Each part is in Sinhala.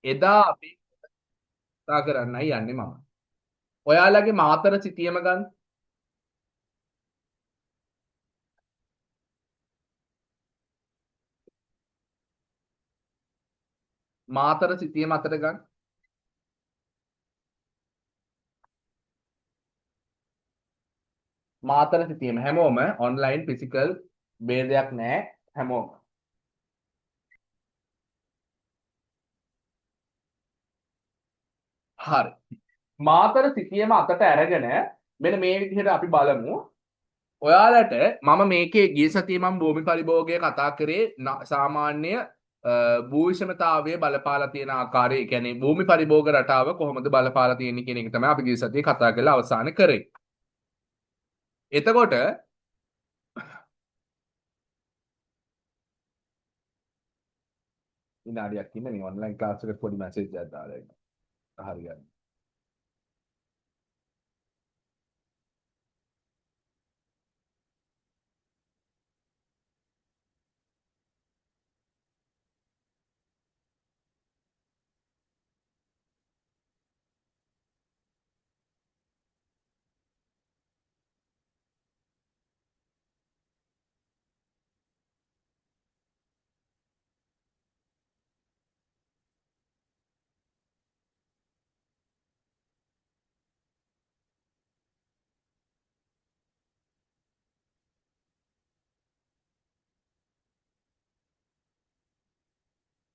එදා අපි කතා කරන්නයි යන්නේ මම. ඔයාලගේ මාතර සිතියම ගන්න. මාතර සිතියම අතට ගන්න. මාතර සිතියම හැමෝම ඔන්ලයින් ෆිසිකල් ભેදයක් නැහැ හැමෝම. හරි. මාතර සිතියම අතට අරගෙන මෙන්න මේ විදිහට අපි බලමු. ඔයාලට මම මේකේ ගිය සතියේ මම භූමි පරිභෝගය කතා කරේ සාමාන්‍ය භූවිෂමතාවයේ බලපාලා තියෙන ආකාරය, ඒ කියන්නේ භූමි පරිභෝග රටාව කොහොමද බලපාලා තියෙන්නේ කියන එක තමයි අපි ගිය සතියේ කතා කරලා අවසන් කරේ. එතකොට විනාඩියක් ඉන්න මේ ඔන්ලයින් ක්ලාස් එකට පොඩි මැසේජ් එකක් දාලා ඉන්න. හරියට.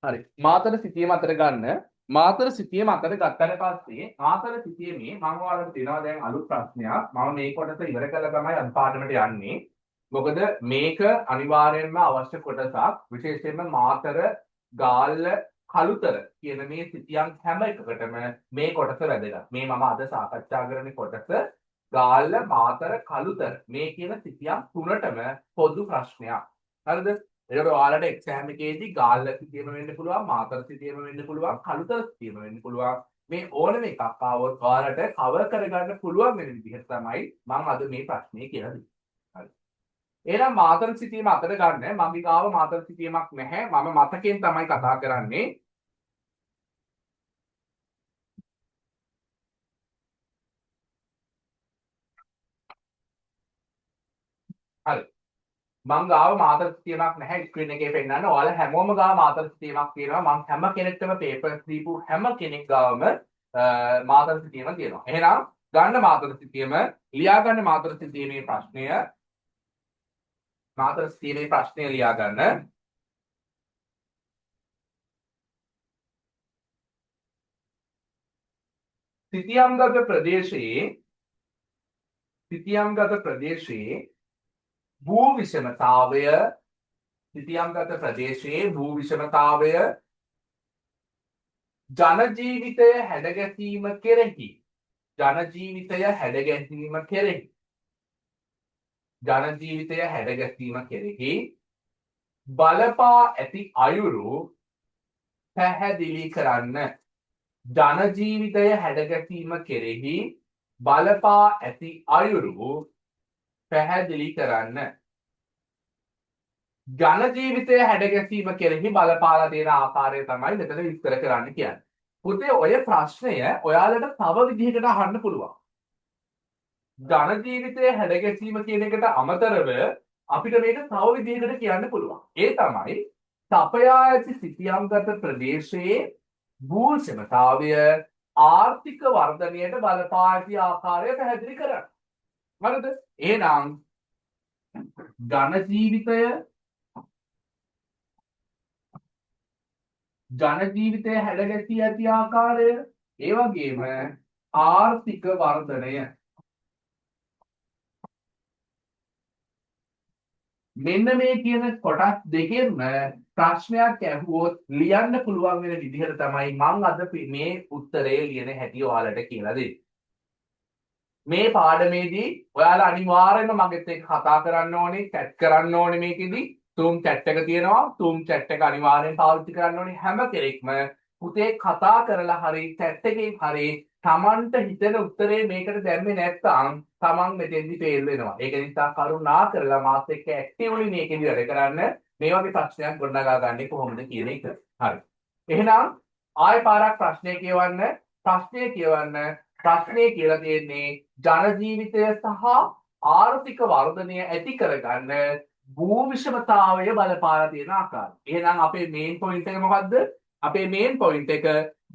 හරි. මාතර සිතියම අතර ගන්න. මාතර සිතියම අතර ගත්තට පස්සේ මාතර සිතියමේ මම ඔයාලට දෙනවා දැන් අලුත් ප්‍රශ්නයක්. මම මේ කොටස ඉවර කළා තමයි අද පාඩමට යන්නේ. මොකද මේක අනිවාර්යයෙන්ම අවශ්‍ය කොටසක්. විශේෂයෙන්ම මාතර, ගාල්ල, කළුතර කියන මේ සිතියම් හැම එකකටම මේ කොටස වැදගත්. මේ මම අද සාකච්ඡා කරන කොටස ගාල්ල, මාතර, කළුතර මේ කියන සිතියම් තුනටම පොදු ප්‍රශ්නයක්. හරිද? එතකොට ඔයාලට එක්සෑම් එකේදී ගාල්ල සිතියම වෙන්න පුළුවන්, මාතර සිතියම වෙන්න පුළුවන්, කළුතර සිතියම වෙන්න පුළුවන්. මේ ඕනම එකක් ආවොත් ඔයාලට කවර් කරගන්න පුළුවන් වෙන විදිහට තමයි මම අද මේ ප්‍රශ්නේ කියලා දෙන්නේ. හරි. එහෙනම් මාතර සිතියම අතට ගන්න. මගේ ගාව මාතර සිතියමක් නැහැ. මම මතකයෙන් තමයි කතා කරන්නේ. හරි. මං ගාව මාතර සිතියමක් නැහැ ස්ක්‍රීන් එකේ පෙන්නන්න. ඔයාලා හැමෝම ගාව මාතර සිතියමක් තියෙනවා. මං හැම කෙනෙක්ටම පේපර්ස් දීපු හැම කෙනෙක් ගාවම මාතර සිතියම තියෙනවා. එහෙනම් ගන්න මාතර සිතියම, ලියා ගන්න මාතර සිතියමේ ප්‍රශ්නය, මාතර සිතියමේ ප්‍රශ්නය ලියා ගන්න. සිතියම්ගත ප්‍රදේශයේ භූ විෂමතාවය සිතියම්ගත ප්‍රදේශයේ භූ විෂමතාවය ජනජීවිතය හැඩගැසීම කෙරෙහි ජනජීවිතය හැඩගැසීම කෙරෙහි ජනජීවිතය හැඩගැසීම කෙරෙහි බලපා ඇති අයුරු පැහැදිලි කරන්න. ජනජීවිතය හැඩගැසීම කෙරෙහි බලපා ඇති අයුරු පැහැදිලි කරන්න. ජනජීවිතය හැඩගැසීම කෙරෙහි බලපාලා තියෙන ආකාරය තමයි මෙතන විස්තර කරන්න කියන්නේ. පුතේ ඔය ප්‍රශ්නය ඔයාලට තව විදිහකට අහන්න පුළුවන්. ජනජීවිතය හැඩගැසීම කියන එකට අමතරව අපිට මේක තව විදිහකට කියන්න පුළුවන්. ඒ තමයි සපයා ඇති සිතියම්ගත ප්‍රදේශයේ භූෂමතාවය ආර්ථික වර්ධනයට බලපා ඇති ආකාරය පැහැදිලි කරන්න. හරිද? එහෙනම් ජනජීවිතය හැඩගැසී ඇති ආකාරය, ඒ වගේම ආර්ථික වර්ධනය. මෙන්න මේ කියන කොටස් දෙකෙන්ම ප්‍රශ්නයක් ඇහුවොත් ලියන්න පුළුවන් වෙන විදිහට තමයි මම අද මේ උත්තරේ ලියන හැටි ඔයාලට කියලා දෙන්නේ. මේ පාඩමේදී ඔයාලා අනිවාර්යයෙන්ම මගෙත් එක්ක කතා කරන්න ඕනේ, chat කරන්න ඕනේ මේකෙදි. Zoom chat එක තියෙනවා. Zoom chat එක අනිවාර්යෙන් පාවිච්චි කරන්න ඕනේ හැම කෙනෙක්ම. පුතේ කතා කරලා හරි chat එකෙන් හරි Tamanට හිතෙන උත්තරේ මේකට දැම්මේ නැත්නම් Taman මෙතෙන්දි ෆේල් වෙනවා. ඒක නිසා කරුණා කරලා මාත් එක්ක ඇක්ටිව්ලි මේකෙදි වැඩ කරන්න. මේ වගේ ප්‍රශ්නයක් ගොඩනගා ගන්න කොහොමද කියන එක. හරි. එහෙනම් ආය පාරක් ප්‍රශ්නය කියවන්න. ප්‍රශ්නය කියලා තියෙන්නේ ජන ජීවිතය සහ ආර්ථික වර්ධනය ඇති කරගන්න භූ විෂමතාවය බලපාලා තියෙන ආකාරය. එහෙනම් අපේ මේන් පොයින්ට් එක මොකද්ද? අපේ මේන් පොයින්ට් එක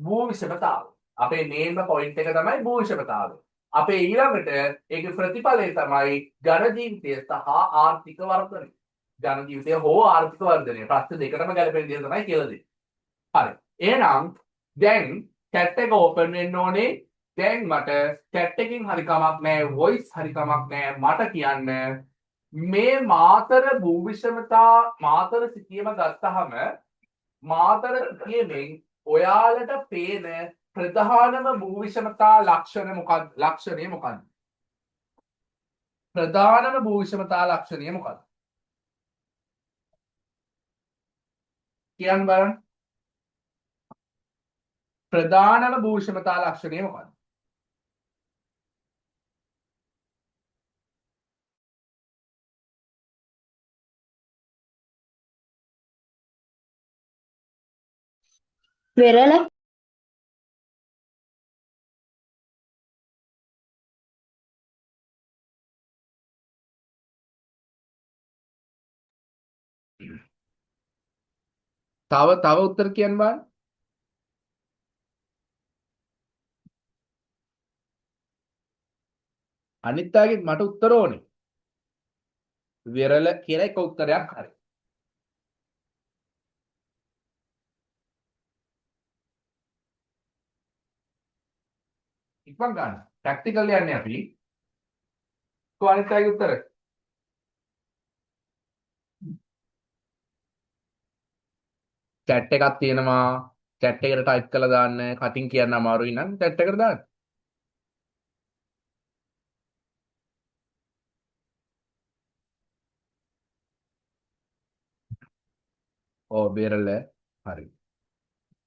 භූ විෂමතාවය. අපේ මේන්ම පොයින්ට් එක තමයි භූ විෂමතාවය. අපේ ඊළඟට ඒක ප්‍රතිඵලය තමයි ජන ජීවිතය සහ ආර්ථික වර්ධනය. ජන ජීවිතය හෝ ආර්ථික වර්ධනය. ප්‍රශ්න දෙකටම ගැලපෙන දේ තමයි කියලා දෙන්නේ. හරි. එහෙනම් දැන් chat එක open වෙන්න ඕනේ. දැන් මට chat එකකින් හරි කමක් නැහැ, voice හරි කමක් නැහැ. මට කියන්න මේ මාතර භූවිෂමතා මාතර සිතියම ගත්තහම මාතර සිතියමෙන් ඔයාලට පේන ප්‍රධානම භූවිෂමතා ලක්ෂණය මොකක්ද? ප්‍රධානම භූවිෂමතා ලක්ෂණය මොකක්ද? කියන්න බලන්න. ප්‍රධානම භූවිෂමතා ලක්ෂණය මොකක්ද? වෙරළ තව උත්තර කියන්න බලන්න. අනිත් අයගෙත් මට උත්තර ඕනේ. විරල කියලා එක උත්තරයක් හරි. ඉක්මන් ගන්න. ප්‍රැක්ටිකල් යන්නේ අපි. කො අනිත් අයගේ උත්තර? chat එකක් තියෙනවා. chat එකට ටයිප් කරලා දාන්න. කටින් කියන්න අමාරුයි නම් chat එකට දාන්න. ඔව් විරල. හරි.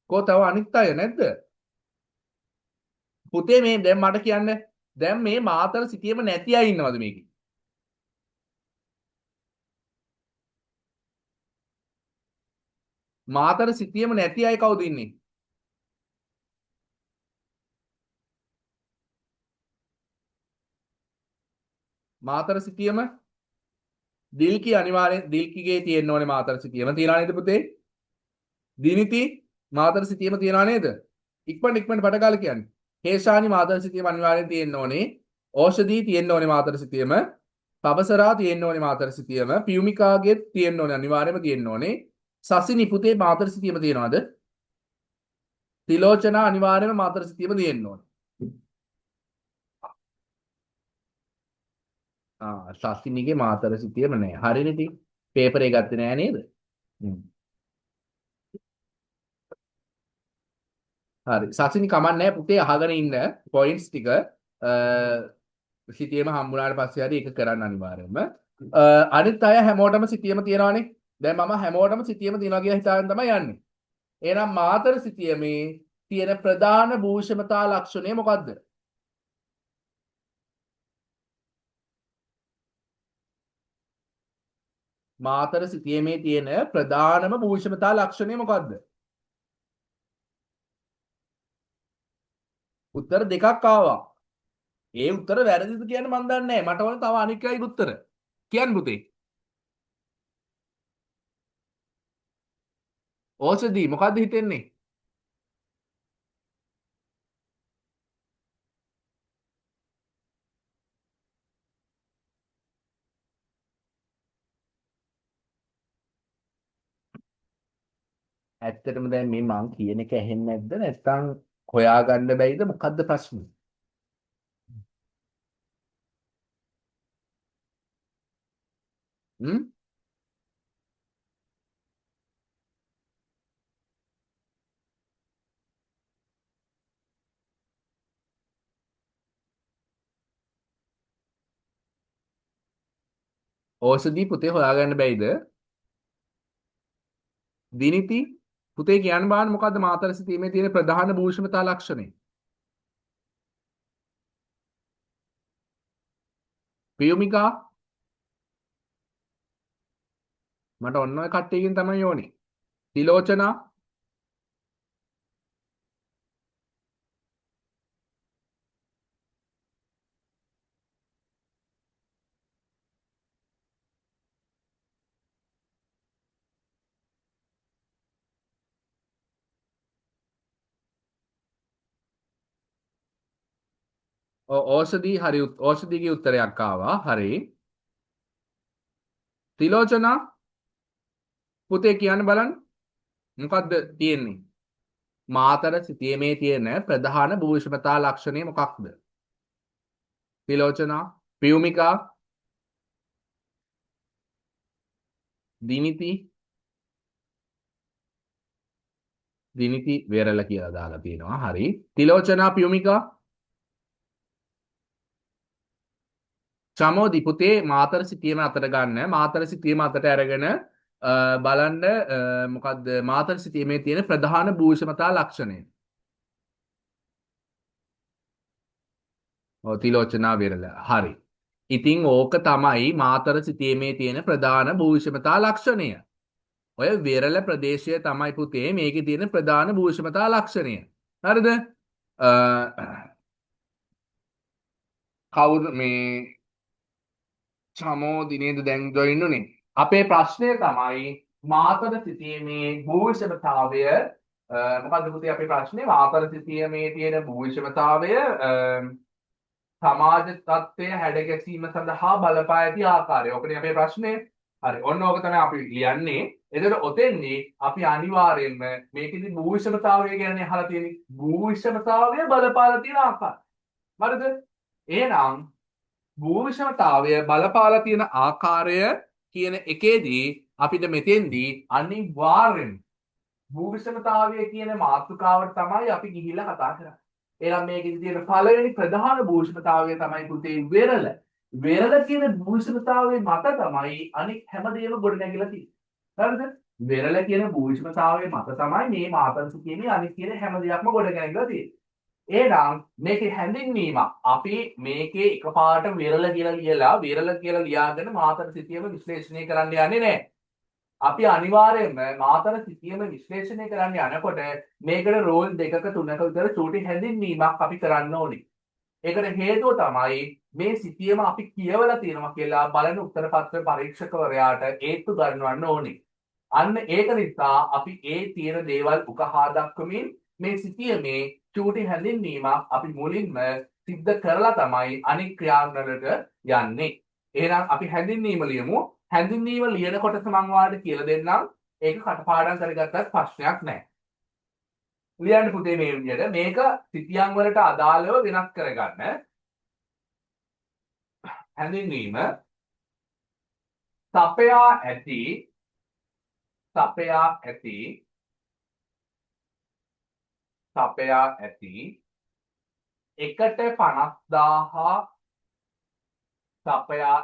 කො තව අනිත් අය නැද්ද? පුතේ මේ දැන් මට කියන්න. දැන් මේ මාතර සිටියම නැති අය ඉන්නවද මේකේ? මාතර සිටියම නැති අය කවුද ඉන්නේ? මාතර සිටියම දිල්කි අනිවාර්යෙන් දිල්කිගේ තියෙන්න ඕනේ මාතර සිටියම තියනවා නේද පුතේ? දිනිති මාතර සිටියම තියනවා නේද? ඉක්මනට පටකාල කියන්නේ. හේෂානි මාතර සිටියම අනිවාර්යෙන් තියෙන්න ඕනේ. ඕෂධී තියෙන්න ඕනේ මාතර සිටියම. පබසරා තියෙන්න ඕනේ මාතර සිටියම. පියුමිකාගේ තියෙන්න ඕනේ අනිවාර්යෙන්ම තියෙන්න ඕනේ. සසිනි පුතේ මාතර සිටියම තියනවාද? තිලෝචනා අනිවාර්යෙන්ම මාතර සිටියම තියෙන්න ඕනේ. සස්තිනිගේ මාතර සිතියම නෑ. හරිනේ ඉතින්. පේපර් එක ගත්තේ නෑ නේද? හරි. සස්තිනි කමන්නේ පුතේ අහගෙන ඉන්න පොයින්ට්ස් ටික සිතියම හම්බුනාට පස්සේ හරි ඒක කරන්න අනිවාර්යයෙන්ම. අනිත් අය හැමෝටම සිතියම තියනවානේ. දැන් මම හැමෝටම සිතියම තියනවා කියලා හිතාගෙන තමයි යන්නේ. එහෙනම් මාතර සිතියමේ තියෙන ප්‍රධාන භූෂමතා ලක්ෂණය මොකද්ද? මාතර සිතියමේ තියෙන ප්‍රධානම භූෂමතා ලක්ෂණය මොකද්ද? උත්තර දෙකක් ආවා. ඒ උත්තර වැරදිද කියන්න මන් දන්නේ නැහැ. මට ඕන තව අනික් අයගේ උත්තර. කියන්න පුතේ. ඕෂධි මොකද්ද හිතෙන්නේ? ඇත්තටම දැන් මේ මං කියන එක ඇහෙන්නේ නැද්ද? නැත්නම් හොයාගන්න බැයිද? මොකද්ද ප්‍රශ්නේ? හ්ම්? ඕෂධි පුතේ හොයාගන්න බැයිද? දිනිති පුතේ කියන්න බාන්න මොකද්ද මාතර සිතීමේ තියෙන ප්‍රධාන භූෂමතා ලක්ෂණය? පියුමිකා මට ඔන්න ඔය කට්ටියකින් තමයි ඕනේ. තිලෝචනා ඕෂධි හරි ඕෂධිගේ උත්තරයක් ආවා. හරි. තිලෝචනා පුතේ කියන්න බලන්න. මොකද්ද තියෙන්නේ? මාතර සිතියමේ තියෙන ප්‍රධාන භූෂමතා ලක්ෂණය මොකක්ද? තිලෝචනා, පියුමිකා, දිනිති වෙරළ කියලා දාලා තියෙනවා. හරි. තිලෝචනා, පියුමිකා, චමෝදි පුතේ මාතර සිතියම අතට ගන්න. මාතර සිතියම අතට අරගෙන බලන්න මොකද්ද මාතර සිතියමේ තියෙන ප්‍රධාන භූෂමතා ලක්ෂණය. තිලෝචනා වෙරළ. හරි. ඉතින් ඕක තමයි මාතර සිතියමේ තියෙන ප්‍රධාන භූෂමතා ලක්ෂණය. ඔය වෙරළ ප්‍රදේශය තමයි පුතේ මේකේ තියෙන ප්‍රධාන භූෂමතා ලක්ෂණය. හරිද? කවුද මේ චමෝදි නේද දැන් ජොයින් උනේ? අපේ ප්‍රශ්නය තමයි මාතර සිතියමේ භූෂමතාවය මොකද්ද පුතේ අපේ ප්‍රශ්නේ? මාතර සිතියමේ තියෙන භූෂමතාවය සමාජ තත්ත්වය හැඩගැසීම සඳහා බලපා ඇති ආකාරය. ඔකනේ අපේ ප්‍රශ්නේ. හරි. ඔන්න ඕක තමයි අපි ලියන්නේ. එතකොට ඔතෙන්දී අපි අනිවාර්යයෙන්ම මේකෙදි භූෂමතාවය කියන්නේ අහලා තියෙන්නේ. භූෂමතාවය බලපාලා තියෙන ආකාරය. හරිද? එහෙනම් භූෂමතාවය බලපාලා තියෙන ආකාරය කියන එකේදී අපිට මෙතෙන්දී අනිවාර්යෙන් භූෂමතාවය කියන මාතෘකාවට තමයි අපි ගිහිල්ලා කතා කරන්නේ. එහෙනම් මේකෙදි තියෙන පළවෙනි ප්‍රධාන භූෂමතාවය තමයි පුතේ වෙරළ. වෙරළ කියන භූෂමතාවයේ මත තමයි අනික් හැමදේම ගොඩනැගිලා තියෙන්නේ. හරිද? වෙරළ කියන භූෂමතාවයේ මත තමයි මේ මාතර සිතියමේ අනික් කියන හැම දෙයක්ම ගොඩනැගිලා තියෙන්නේ. එහෙනම් මේකේ හැඳින්වීම අපි මේකේ එකපාරට වෙරළ කියලා ලියාගෙන මාතර සිතියම විශ්ලේෂණය කරන්න යන්නේ නැහැ. අපි අනිවාර්යයෙන්ම මාතර සිතියම විශ්ලේෂණය කරන්න යනකොට මේකට රෝල් දෙකක තුනක විතර චූටි හැඳින්වීමක් අපි කරන්න ඕනේ. ඒකට හේතුව තමයි මේ සිතියම අපි කියවලා තියෙනවා කියලා බලන උත්තර පත්‍ර පරීක්ෂකවරයාට ඒත්තු ගන්නවන්න ඕනේ. අන්න ඒක නිසා අපි ඒ තියෙන දේවල් උකහා දක්වමින් මේ සිතියමේ චූටි හැඳින්වීමක් අපි මුලින්ම සිද්ධ කරලා තමයි අනික් ක්‍රියාවලට යන්නේ. එහෙනම් අපි හැඳින්වීම ලියමු. හැඳින්වීම ලියන කොටස මම ඔයාලට කියලා දෙන්නම්. ඒක කටපාඩම් කරගත්තත් ප්‍රශ්නයක් නැහැ. ලියන්න පුතේ මේ විදිහට මේක සිතියම් වලට අදාළව වෙනස් කරගන්න. හැඳින්වීම සපයා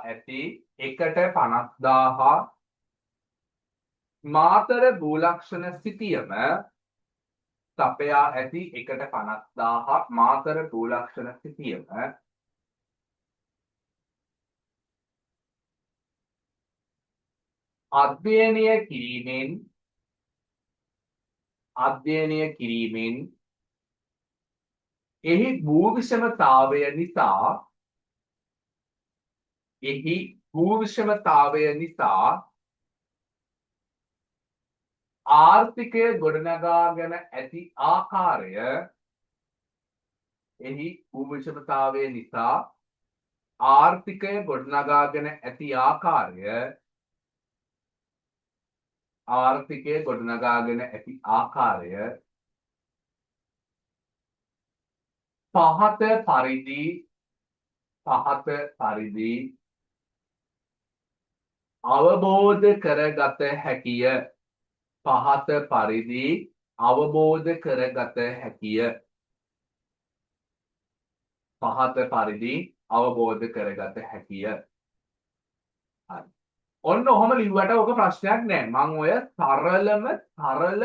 ඇති එකට 50,000 මාතර භූලක්ෂණ සිතියම සපයා ඇති එකට 50,000 මාතර භූලක්ෂණ සිතියම අධ්‍යයනය කිරීමෙන් එහි භූවිෂමතාවය නිසා ආර්ථිකය ගොඩනගාගෙන ඇති ආකාරය පහත පරිදි අවබෝධ කරගත හැකිය. හරි. ඔන්න ඔහොම ලිව්වට ඔක ප්‍රශ්නයක් නෑ. මම ඔය සරල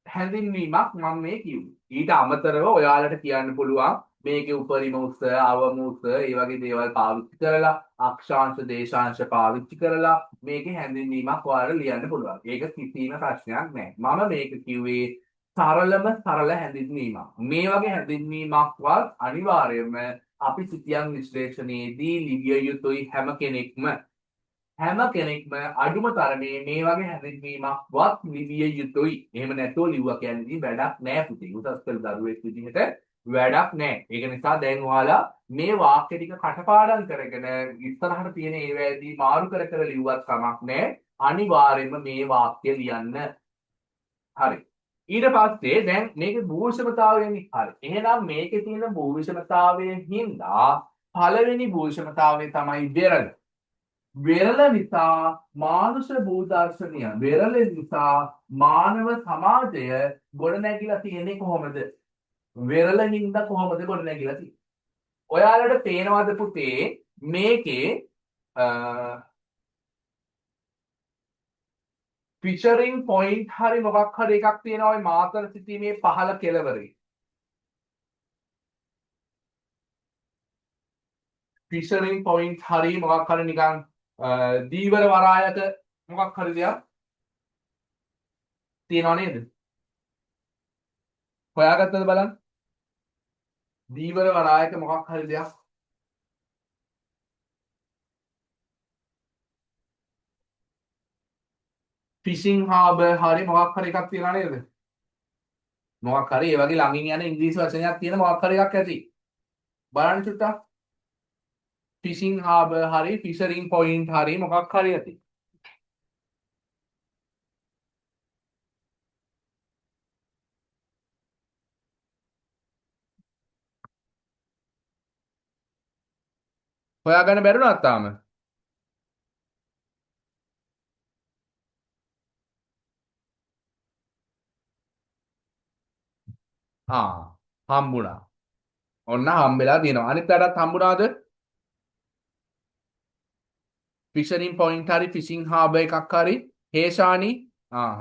හැඳින්වීමක් මම මේ කිව්වේ. ඊට අමතරව ඔයාලට කියන්න පුළුවන් මේකේ උපරිම උස, අවම උස, ඒ වගේ දේවල් පාවිච්චි කරලා අක්ෂාංශ, දේශාංශ පාවිච්චි කරලා මේකේ හැඳින්වීමක් ඔයාලට ලියන්න පුළුවන්. ඒක කිසිම ප්‍රශ්නයක් නෑ. මම මේක කිව්වේ සරල හැඳින්වීමක්. මේ වගේ හැඳින්වීමක්වත් අනිවාර්යයෙන්ම අපි සිතියම් විශ්ලේෂණයේදී ලිවිය යුතුයි හැම කෙනෙක්ම අඩුම තරමේ මේ වගේ හැඳින්වීමක්වත් ලිවිය යුතුයි. එහෙම නැතුව ලිව්වා කියන්නේ වැඩක් නෑ පුතේ. උසස් පෙළ දරුවෙක් විදිහට වැඩක් නැහැ. ඒක නිසා දැන් ඔයාලා මේ වාක්‍ය ටික කටපාඩම් කරගෙන ඉස්සරහට තියෙන ඒවාදී මාරු කර කර ලිව්වත් කමක් නැහැ. අනිවාර්යයෙන්ම මේ වාක්‍ය ලියන්න. හරි. ඊට පස්සේ දැන් මේකේ භූෂණතාවයනේ. හරි. එහෙනම් මේකේ තියෙන භූෂණතාවයෙන් හින්දා පළවෙනි භූෂණතාවය තමයි වෙරළ. වෙරළ නිසා මානුෂ භූදර්ශනය, වෙරළ නිසා මානව සමාජය ගොඩනැගිලා තියෙන්නේ කොහොමද? වෙරළ හින්දා කොහොමද ගොඩනැගිලා තියෙන්නේ? ඔයාලට පේනවද පුතේ මේකේ ෆිෂරින් පොයින්ට් හරි මොකක් හරි එකක් තියෙනවා ওই මාතර සිටීමේ පහළ කෙළවරේ. ෆිෂරින් පොයින්ට් හරි මොකක් හරි නිකන් දීවර වරායක මොකක් හරි දෙයක් තියෙනව නේද? හොයාගත්තද බලන්න? දීවර වරායක මොකක් හරි දෙයක් ෆිෂිං හාබර් හරි මොකක් හරි එකක් තියෙනව නේද? මොකක් හරි ඒ වගේ ළඟින් යන ඉංග්‍රීසි වචනයක් තියෙන මොකක් හරි එකක් ඇති. බලන්න චුට්ටක්. ෆිෂිං හාබර් හරි ෆිෂරින් පොයින්ට් හරි මොකක් හරි ඇති. හොයාගන්න බැරුණාත් තාම. හම්බුණා. ඔන්න හම්බෙලා තියෙනවා. අනිත් පැත්තත් හම්බුණාද? ෆිෂරින් පොයින්ට් හරි ෆිෂිං හාබර් එකක් හරි හේෂානි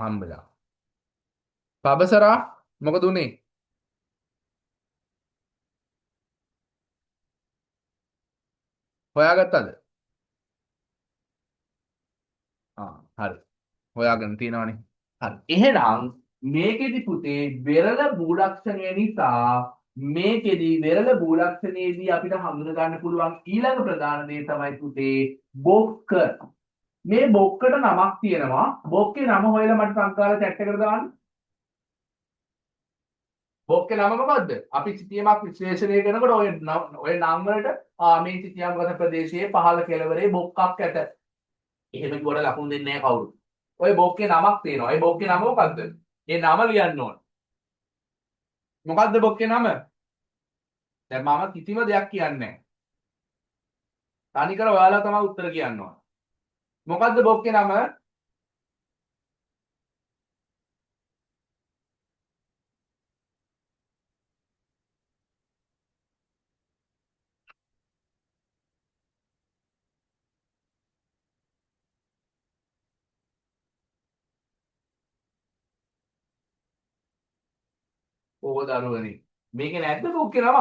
හම්බෙලා. පබසරා මොකද උනේ? හොයාගත්තද? හරි. හොයාගෙන තියෙනවනේ. හරි. එහෙනම් මේකෙදි පුතේ වෙරළ භූලක්ෂණය නිසා මේකෙදි වෙරළ භූලක්ෂණයේදී අපිට හඳුන ගන්න පුළුවන් ඊළඟ ප්‍රධාන දේ තමයි පුතේ බොක්ක. මේ බොක්කට නමක් තියෙනවා. බොක්කේ නම හොයලා මට සංකාල chat එකට දාන්න. බොක්කේ නම මොකද්ද? අපි සිතියමක් විශ්ලේෂණය කරනකොට ඔය නම් වලට මේ සිතියම් ගත ප්‍රදේශයේ පහළ කෙළවරේ බොක්කක් ඇත. එහෙම කිව්වට ලකුණු දෙන්නේ නැහැ කවුරුත්. ඔය බොක්කේ නමක් තියෙනවා. ඒ බොක්කේ නම මොකද්ද? ඒ නම ලියන්න ඕන. මොකද්ද බොක්කේ නම? දැන් මම කිසිම දෙයක් කියන්නේ නැහැ. තනිකර ඔයාලා තමයි උත්තර කියන්න ඕන. මොකද්ද බොක්කේ නම? ඕක දරුවනේ. මේකේ නැද්ද බොක්කේ නම?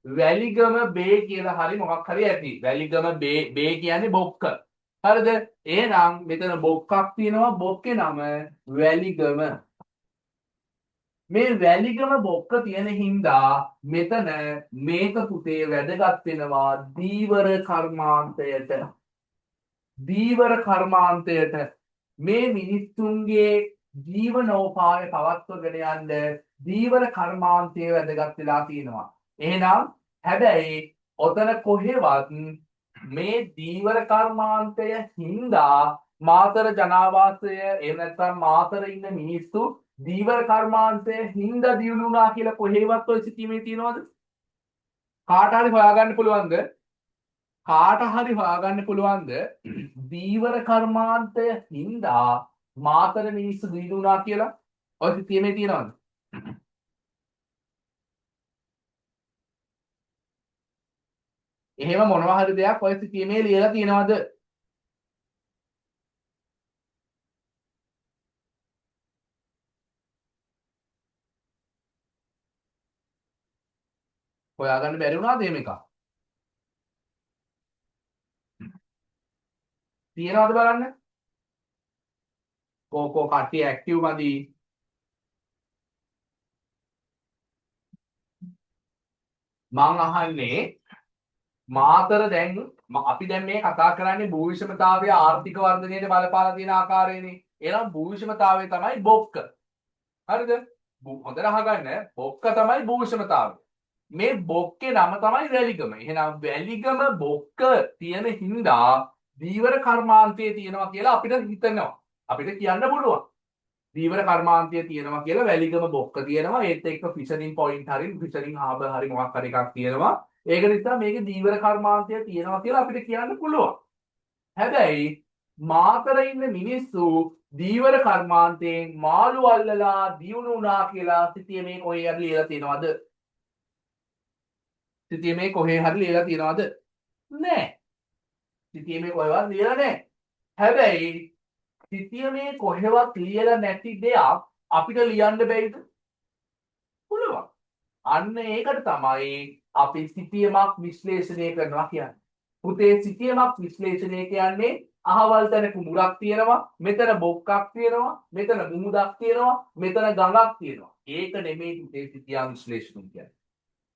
වැලිගම බේ කියලා හරි මොකක් හරි ඇති. වැලිගම බේ කියන්නේ බොක්ක. හරිද? එහෙනම් මෙතන බොක්කක් තියෙනවා. බොක්කේ නම වැලිගම. මේ වැලිගම බොක්ක තියෙන හින්දා මෙතන මේක පුතේ වැදගත් වෙනවා දීවර කර්මාන්තයට. දීවර කර්මාන්තයට මේ මිනිස්සුන්ගේ ජීවනෝපාය පවත්වගෙන යන්න දීවර කර්මාන්තය වැදගත් වෙලා තියෙනවා. එහෙනම් හැබැයි ඔතන කොහෙවත් මේ දීවර කර්මාන්තය හින්දා මාතර ජනාවාසය එහෙම නැත්නම් මාතර ඉන්න මිනිස්සු දීවර කර්මාන්තය හින්දා දියුණු වුණා කියලා කොහෙවත් ඔය සිටීමේ තියනවද? කාට හරි හොයාගන්න පුළුවන්ද? කාට හරි හොයාගන්න පුළුවන්ද දීවර කර්මාන්තය හින්දා මාතර මිනිස්සු දියුණු වුණා කියලා? ඔය සිටීමේ තියනවද? එහෙම මොනවා හරි දෙයක් ඔය සිටීමේ ලියලා තියනවද? හොයාගන්න බැරි වුණාද එහෙම එකක්? තියනවද බලන්න? කෝ කට්ටිය ඇක්ටිව් මදි. මං අහන්නේ මාතර දැන් අපි දැන් මේ කතා කරන්නේ භූවිෂමතාවය ආර්ථික වර්ධනයට බලපාලා තියෙන ආකාරයනේ. එහෙනම් භූවිෂමතාවය තමයි බොක්ක. හරිද? හොඳට අහගන්න. බොක්ක තමයි භූවිෂමතාවය. මේ බොක්කේ නම තමයි වැලිගම. එහෙනම් වැලිගම බොක්ක තියෙන හින්දා දීවර කර්මාන්තයේ තියෙනවා කියලා අපිට හිතෙනවා. අපිට කියන්න පුළුවන්. දීවර කර්මාන්තය තියෙනවා කියලා වැලිගම බොක්ක තියෙනවා. ඒත් එක්ක ෆිෂරින් පොයින්ට් හරි ෆිෂරින් හාබර් හරි මොකක් හරි එකක් තියෙනවා. ඒක නිසා මේකේ දීවර කර්මාන්තය තියෙනවා කියලා අපිට කියන්න පුළුවන්. හැබැයි මාතර ඉන්න මිනිස්සු දීවර කර්මාන්තයෙන් මාළු අල්ලලා දියුණු වුණා කියලා සිතියේ මේ කොහේ හරි ලියලා තියෙනවද? සිතියේ මේ කොහේ හරි ලියලා තියෙනවද? නෑ. සිතියේ මේ කොහෙවත් ලියලා නෑ. හැබැයි සිතියේ මේ කොහෙවත් ලියලා නැති දෙයක් අපිට ලියන්න බැයිද? පුළුවන්. අන්න ඒකට තමයි අපි සිතියමක් විශ්ලේෂණය කරනවා කියන්නේ. පුතේ සිතියමක් විශ්ලේෂණය කියන්නේ අහවල් තැන කුඹුරක් තියෙනවා, මෙතන බොක්කක් තියෙනවා, මෙතන මුහුදක් තියෙනවා, මෙතන ගඟක් තියෙනවා. ඒක නෙමෙයි පුතේ සිතියා විශ්ලේෂණය කියන්නේ.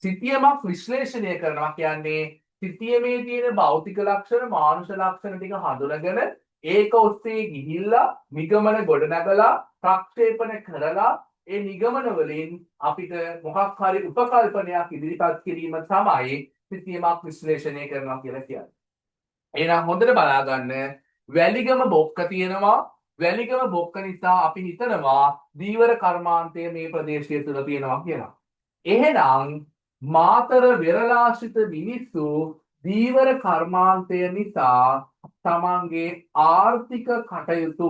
සිතියමක් විශ්ලේෂණය කරනවා කියන්නේ සිතියමේ තියෙන භෞතික ලක්ෂණ, මානුෂ ලක්ෂණ ටික හඳුනගෙන ඒක ඔස්සේ ගිහිල්ලා නිගමන ගොඩනගලා ප්‍රක්ෂේපණ කරලා ඒ නිගමන වලින් අපිට මොකක් හරි උපකල්පනයක් ඉදිරිපත් කිරීම තමයි සිතියමක් විශ්ලේෂණය කරනවා කියලා කියන්නේ. එහෙනම් හොඳට බලා ගන්න වැලිගම බොක්ක තියෙනවා. වැලිගම බොක්ක නිසා අපි හිතනවා දීවර කර්මාන්තය මේ ප්‍රදේශය තුල තියෙනවා කියලා. එහෙනම් මාතර වෙරළාශ්‍රිත මිනිස්සු දීවර කර්මාන්තය නිසා තමන්ගේ ආර්ථික කටයුතු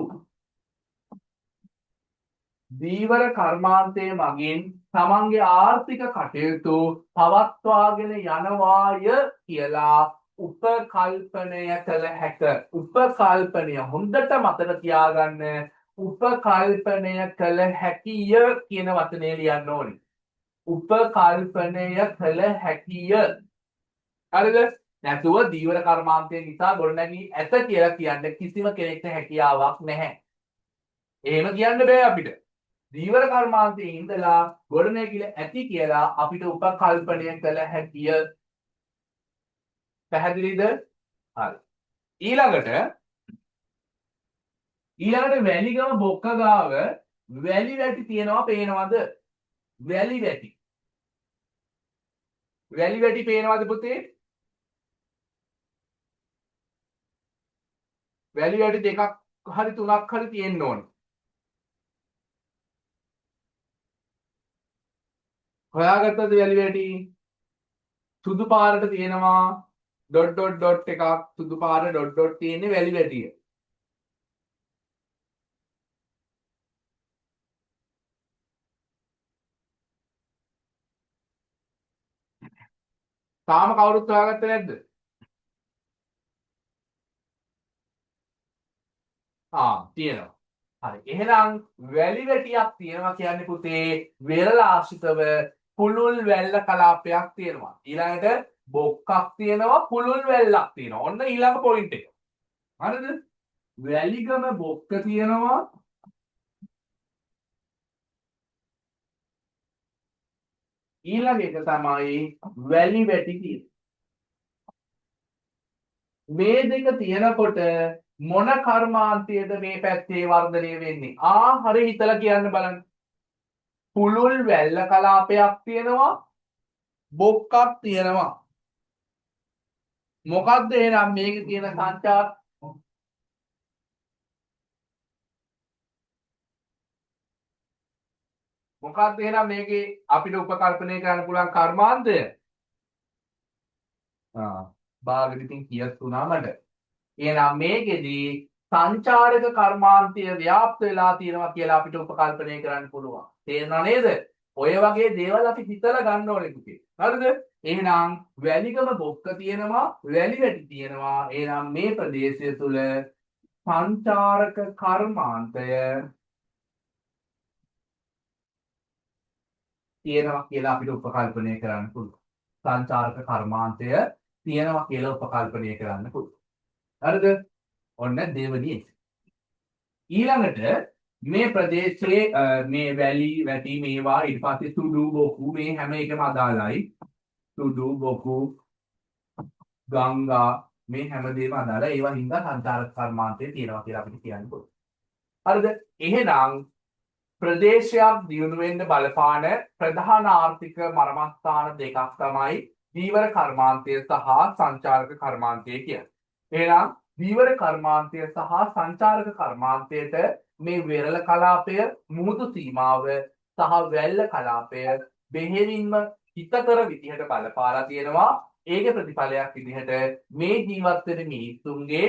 දීවර කර්මාන්තය මගින් තමන්ගේ ආර්ථික කටයුතු පවත්වාගෙන යනවාය කියලා උපකල්පනය කළ හැක. උපකල්පනය හොඳට මතක තියාගන්න. උපකල්පනය කළ හැකිය කියන වචනේ ලියන්න ඕනේ. උපකල්පනය කළ හැකිය. හරිද? නැතුව දීවර කර්මාන්තය නිසා ගොඩනැගී ඇත කියලා කියන්න කිසිම කෙනෙක්ට හැකියාවක් නැහැ. එහෙම කියන්න බෑ අපිට. දීවර කර්මාන්තයේ ඉඳලා ගොඩනැගිලා ඇති කියලා අපිට උපකල්පනය කළ හැකිය. පැහැදිලිද? හරි. ඊළඟට වැලිගම බොක්ක ගාව වැලි වැටි තියනවා පේනවද? වැලි වැටි. වැලි වැටි පේනවද පුතේ? වැලි වැටි දෙකක් හරි තුනක් හරි තියෙන්න ඕනේ. හොයාගත්තද වැලි වැටි? සුදු පාරට තියෙනවා ඩොට් එකක්, සුදු පාර ඩොට් තියෙන්නේ වැලි වැටිය. තාම කවුරුත් හොයාගත්තේ නැද්ද? තියෙනවා. හරි. එහෙනම් වැලි වැටියක් තියෙනවා කියන්නේ පුතේ වෙරළ ආශ්‍රිතව පුළුල් වැල්ල කලාපයක් තියෙනවා. ඊළඟට බොක්කක් තියෙනවා, පුළුල් වැල්ලක් තියෙනවා. ඔන්න ඊළඟ පොයින්ට් එක. හරිද? වැලිගම බොක්ක තියෙනවා. ඊළඟ එක තමයි වැලි වැටි තියෙන්නේ. මේ දෙක තියෙනකොට මොන කර්මාන්තයේද මේ පැත්තේ වර්ධනය වෙන්නේ? හරි හිතලා කියන්න බලන්න. පුළුල් වැල්ල කලාපයක් තියෙනවා, බොක්කක් තියෙනවා. මොකක්ද එහෙනම් මේකේ තියෙන සංචාර? මොකක්ද එහෙනම් මේකේ අපිට උපකල්පනය කරන්න පුළුවන් කර්මාන්තය? භාගෙට ඉතින් කියස් වුණා මට. එහෙනම් මේකෙදී සංචාරක කර්මාන්තය ව්‍යාප්ත වෙලා තියෙනවා කියලා අපිට උපකල්පනය කරන්න පුළුවන්. තේරෙනව නේද? ඔය වගේ දේවල් අපි හිතලා ගන්න ඕනේ පුතේ. හරිද? එහෙනම් වැලිගම බොක්ක තියෙනවා, වැලි වැටි තියෙනවා. එහෙනම් මේ ප්‍රදේශය තුල සංචාරක කර්මාන්තය තියෙනවා කියලා අපිට උපකල්පනය කරන්න පුළුවන්. සංචාරක කර්මාන්තය තියෙනවා කියලා උපකල්පනය කරන්න පුළුවන්. හරිද? ඔන්න දෙවනිය. ඊළඟට මේ ප්‍රදේශයේ මේ වැලි වැටි මේවා ඊට පස්සේ සුදු බොකු මේ හැම එකම අදාළයි. සුදු බොකු ගංගා මේ හැමදේම අදාළ ඒවා හින්දා සංචාරක කර්මාන්තය තියෙනවා කියලා අපිට කියන්න පුළුවන්. හරිද? එහෙනම් ප්‍රදේශයක් දියුණු වෙන්න බලපාන ප්‍රධාන ආර්ථික මර්මස්ථාන දෙකක් තමයි දීවර කර්මාන්තය සහ සංචාරක කර්මාන්තය කියන්නේ. එහෙනම් දීවර කර්මාන්තය සහ සංචාරක කර්මාන්තයට මේ වෙරළ කලාපය, මුහුදු සීමාව සහ වැල්ල කලාපය බෙහෙවින්ම හිතකර විදිහට බලපාලා තියෙනවා. ඒකේ ප්‍රතිඵලයක් විදිහට මේ ජීවත් වෙන මිනිස්සුන්ගේ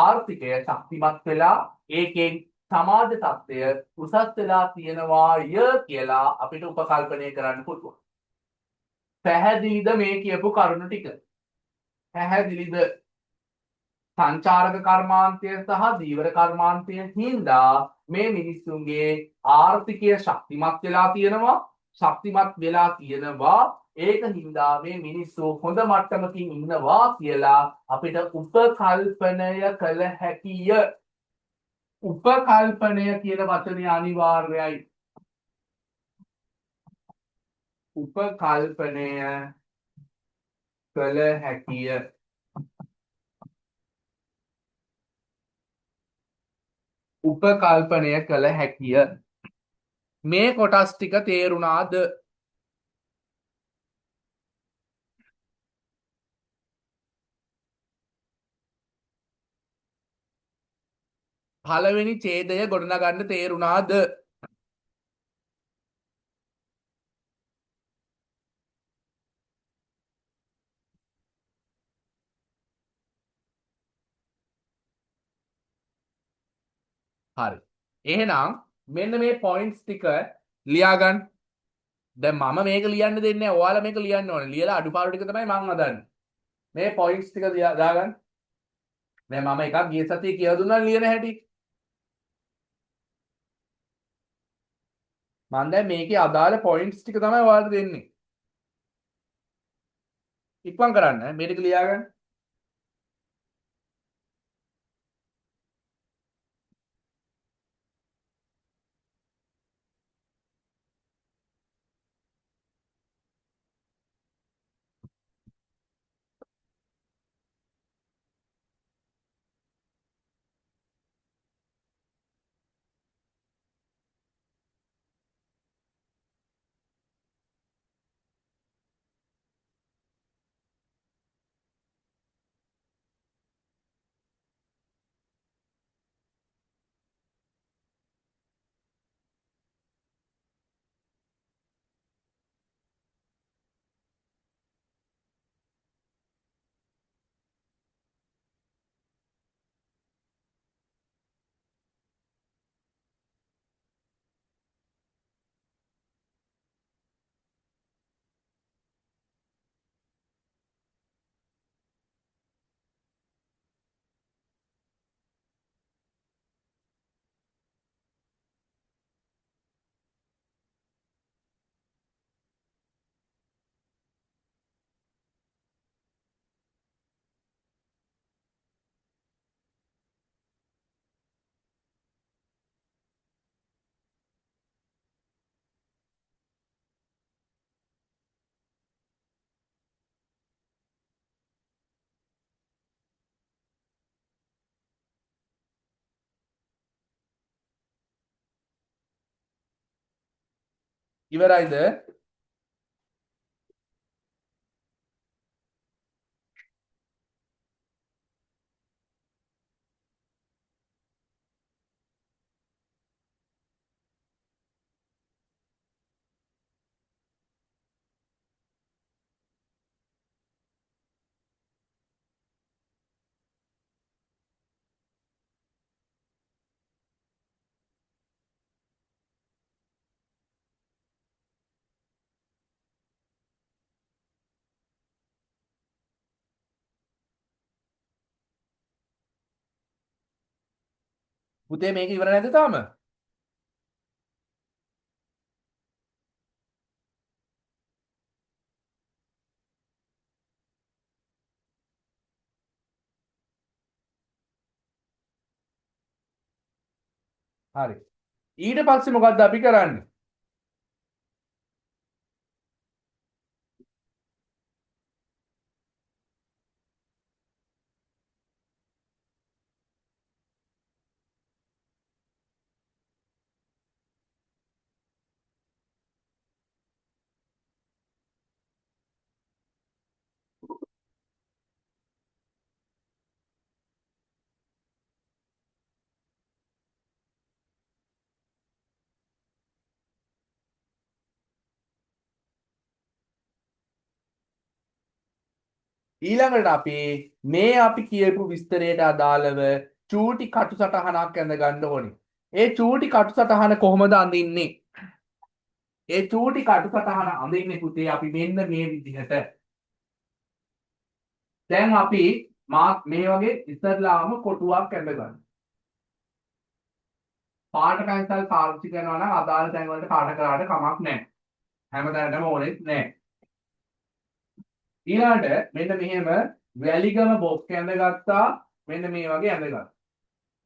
ආර්ථිකය ශක්තිමත් වෙලා ඒකෙන් සමාජ තත්ත්වය උසස් වෙලා තියෙනවාය කියලා අපිට උපකල්පනය කරන්න පුළුවන්. පැහැදිලිද මේ කියපු කරුණු ටික? පැහැදිලිද? සංචාරක කර්මාන්තය සහ දීවර කර්මාන්තය හින්දා මේ මිනිස්සුන්ගේ ආර්ථිකය ශක්තිමත් වෙලා තියෙනවා. ශක්තිමත් වෙලා තියෙනවා. ඒක හින්දා මේ මිනිස්සු හොඳ මට්ටමකින් ඉන්නවා කියලා අපිට උපකල්පනය කළ හැකිය. උපකල්පනය කියන වචනය අනිවාර්යයි. උපකල්පනය කළ හැකිය. උපකල්පනය කළ හැකිය. මේ කොටස් ටික තේරුණාද? පළවෙනි ඡේදය ගොඩනගන්න තේරුණාද? හරි. එහෙනම් මෙන්න මේ පොයින්ට්ස් ටික ලියාගන්න. දැන් මම මේක ලියන්න දෙන්නේ නැහැ. ඔයාලා මේක ලියන්න ඕනේ. ලියලා අඩුපාඩු ටික තමයි මම හදන්නේ. මේ පොයින්ට්ස් ටික දාගන්න. දැන් මම එකක් ගිය සතියේ කියලා දුන්නා ලියන හැටි. මම දැන් මේකේ අදාළ පොයින්ට්ස් ටික තමයි ඔයාලට දෙන්නේ. ඉක්මන් කරන්න මේ ටික ලියාගන්න. ඉවරයිද? පුතේ මේක ඉවර නැද්ද තාම? හරි. ඊට පස්සේ මොකද්ද අපි කරන්නේ? ඊළඟට අපි මේ අපි කියපු විස්තරයට අදාළව චූටි කටු සටහනක් ඇඳ ගන්න ඕනේ. ඒ චූටි කටු සටහන කොහොමද අඳින්නේ? ඒ චූටි කටු සටහන අඳින්නේ පුතේ අපි මෙන්න මේ විදිහට. දැන් අපි මේ වගේ ඉස්සරලාම කොටුවක් ඇඳ ගන්න. පාට පැන්සල් පාවිච්චි කරනවා නම් අදාළ තැන් වලට පාට කරාට කමක් නැහැ. හැමතැනටම ඕනෙත් නැහැ. ඊළඟට මෙන්න මෙහෙම වැලිගම බොක්ස් ඇඳගත්තා. මෙන්න මේ වගේ ඇඳගත්තා.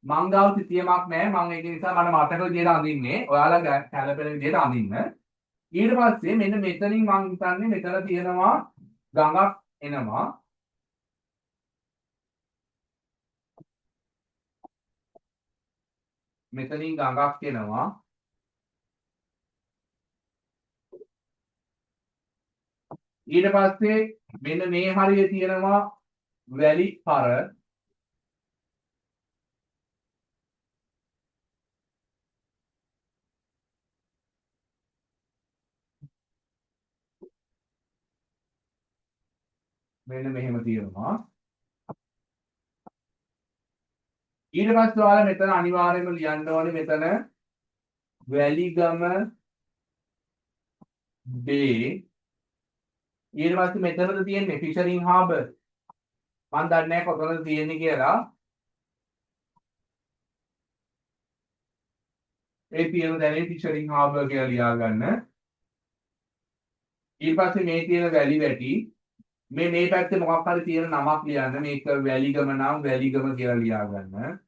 මං ගාව සිතියමක් නැහැ. මං ඒක නිසා මට මතක විදියට අඳින්නේ. ඔයාලා කැලපෙන විදියට අඳින්න. ඊට පස්සේ මෙන්න මෙතනින් මං හිතන්නේ මෙතන තියෙනවා ගඟක් එනවා. මෙතනින් ගඟක් එනවා. ඊට පස්සේ මෙන්න මේ හරිය තියෙනවා වැලි පර. මෙන්න මෙහෙම තියෙනවා. ඊට පස්සේ ඔයාලා මෙතන අනිවාර්යයෙන්ම ලියන්න ඕනේ මෙතන වැලිගම බේ. ඊට පස්සේ මෙතනද තියෙන්නේ ෆිෂරින් හාබර්. මම දන්නේ නැහැ කොතනද තියෙන්නේ කියලා. ඒ තියෙන දැනේ ෆිෂරින් හාබර් කියලා ලියා ගන්න. ඊට පස්සේ මේ තියෙන වැලි වැටි මේ පැත්තේ මොකක් හරි තියෙන නමක් ලියන්න. මේක වැලිගම නම් වැලිගම කියලා ලියා ගන්න.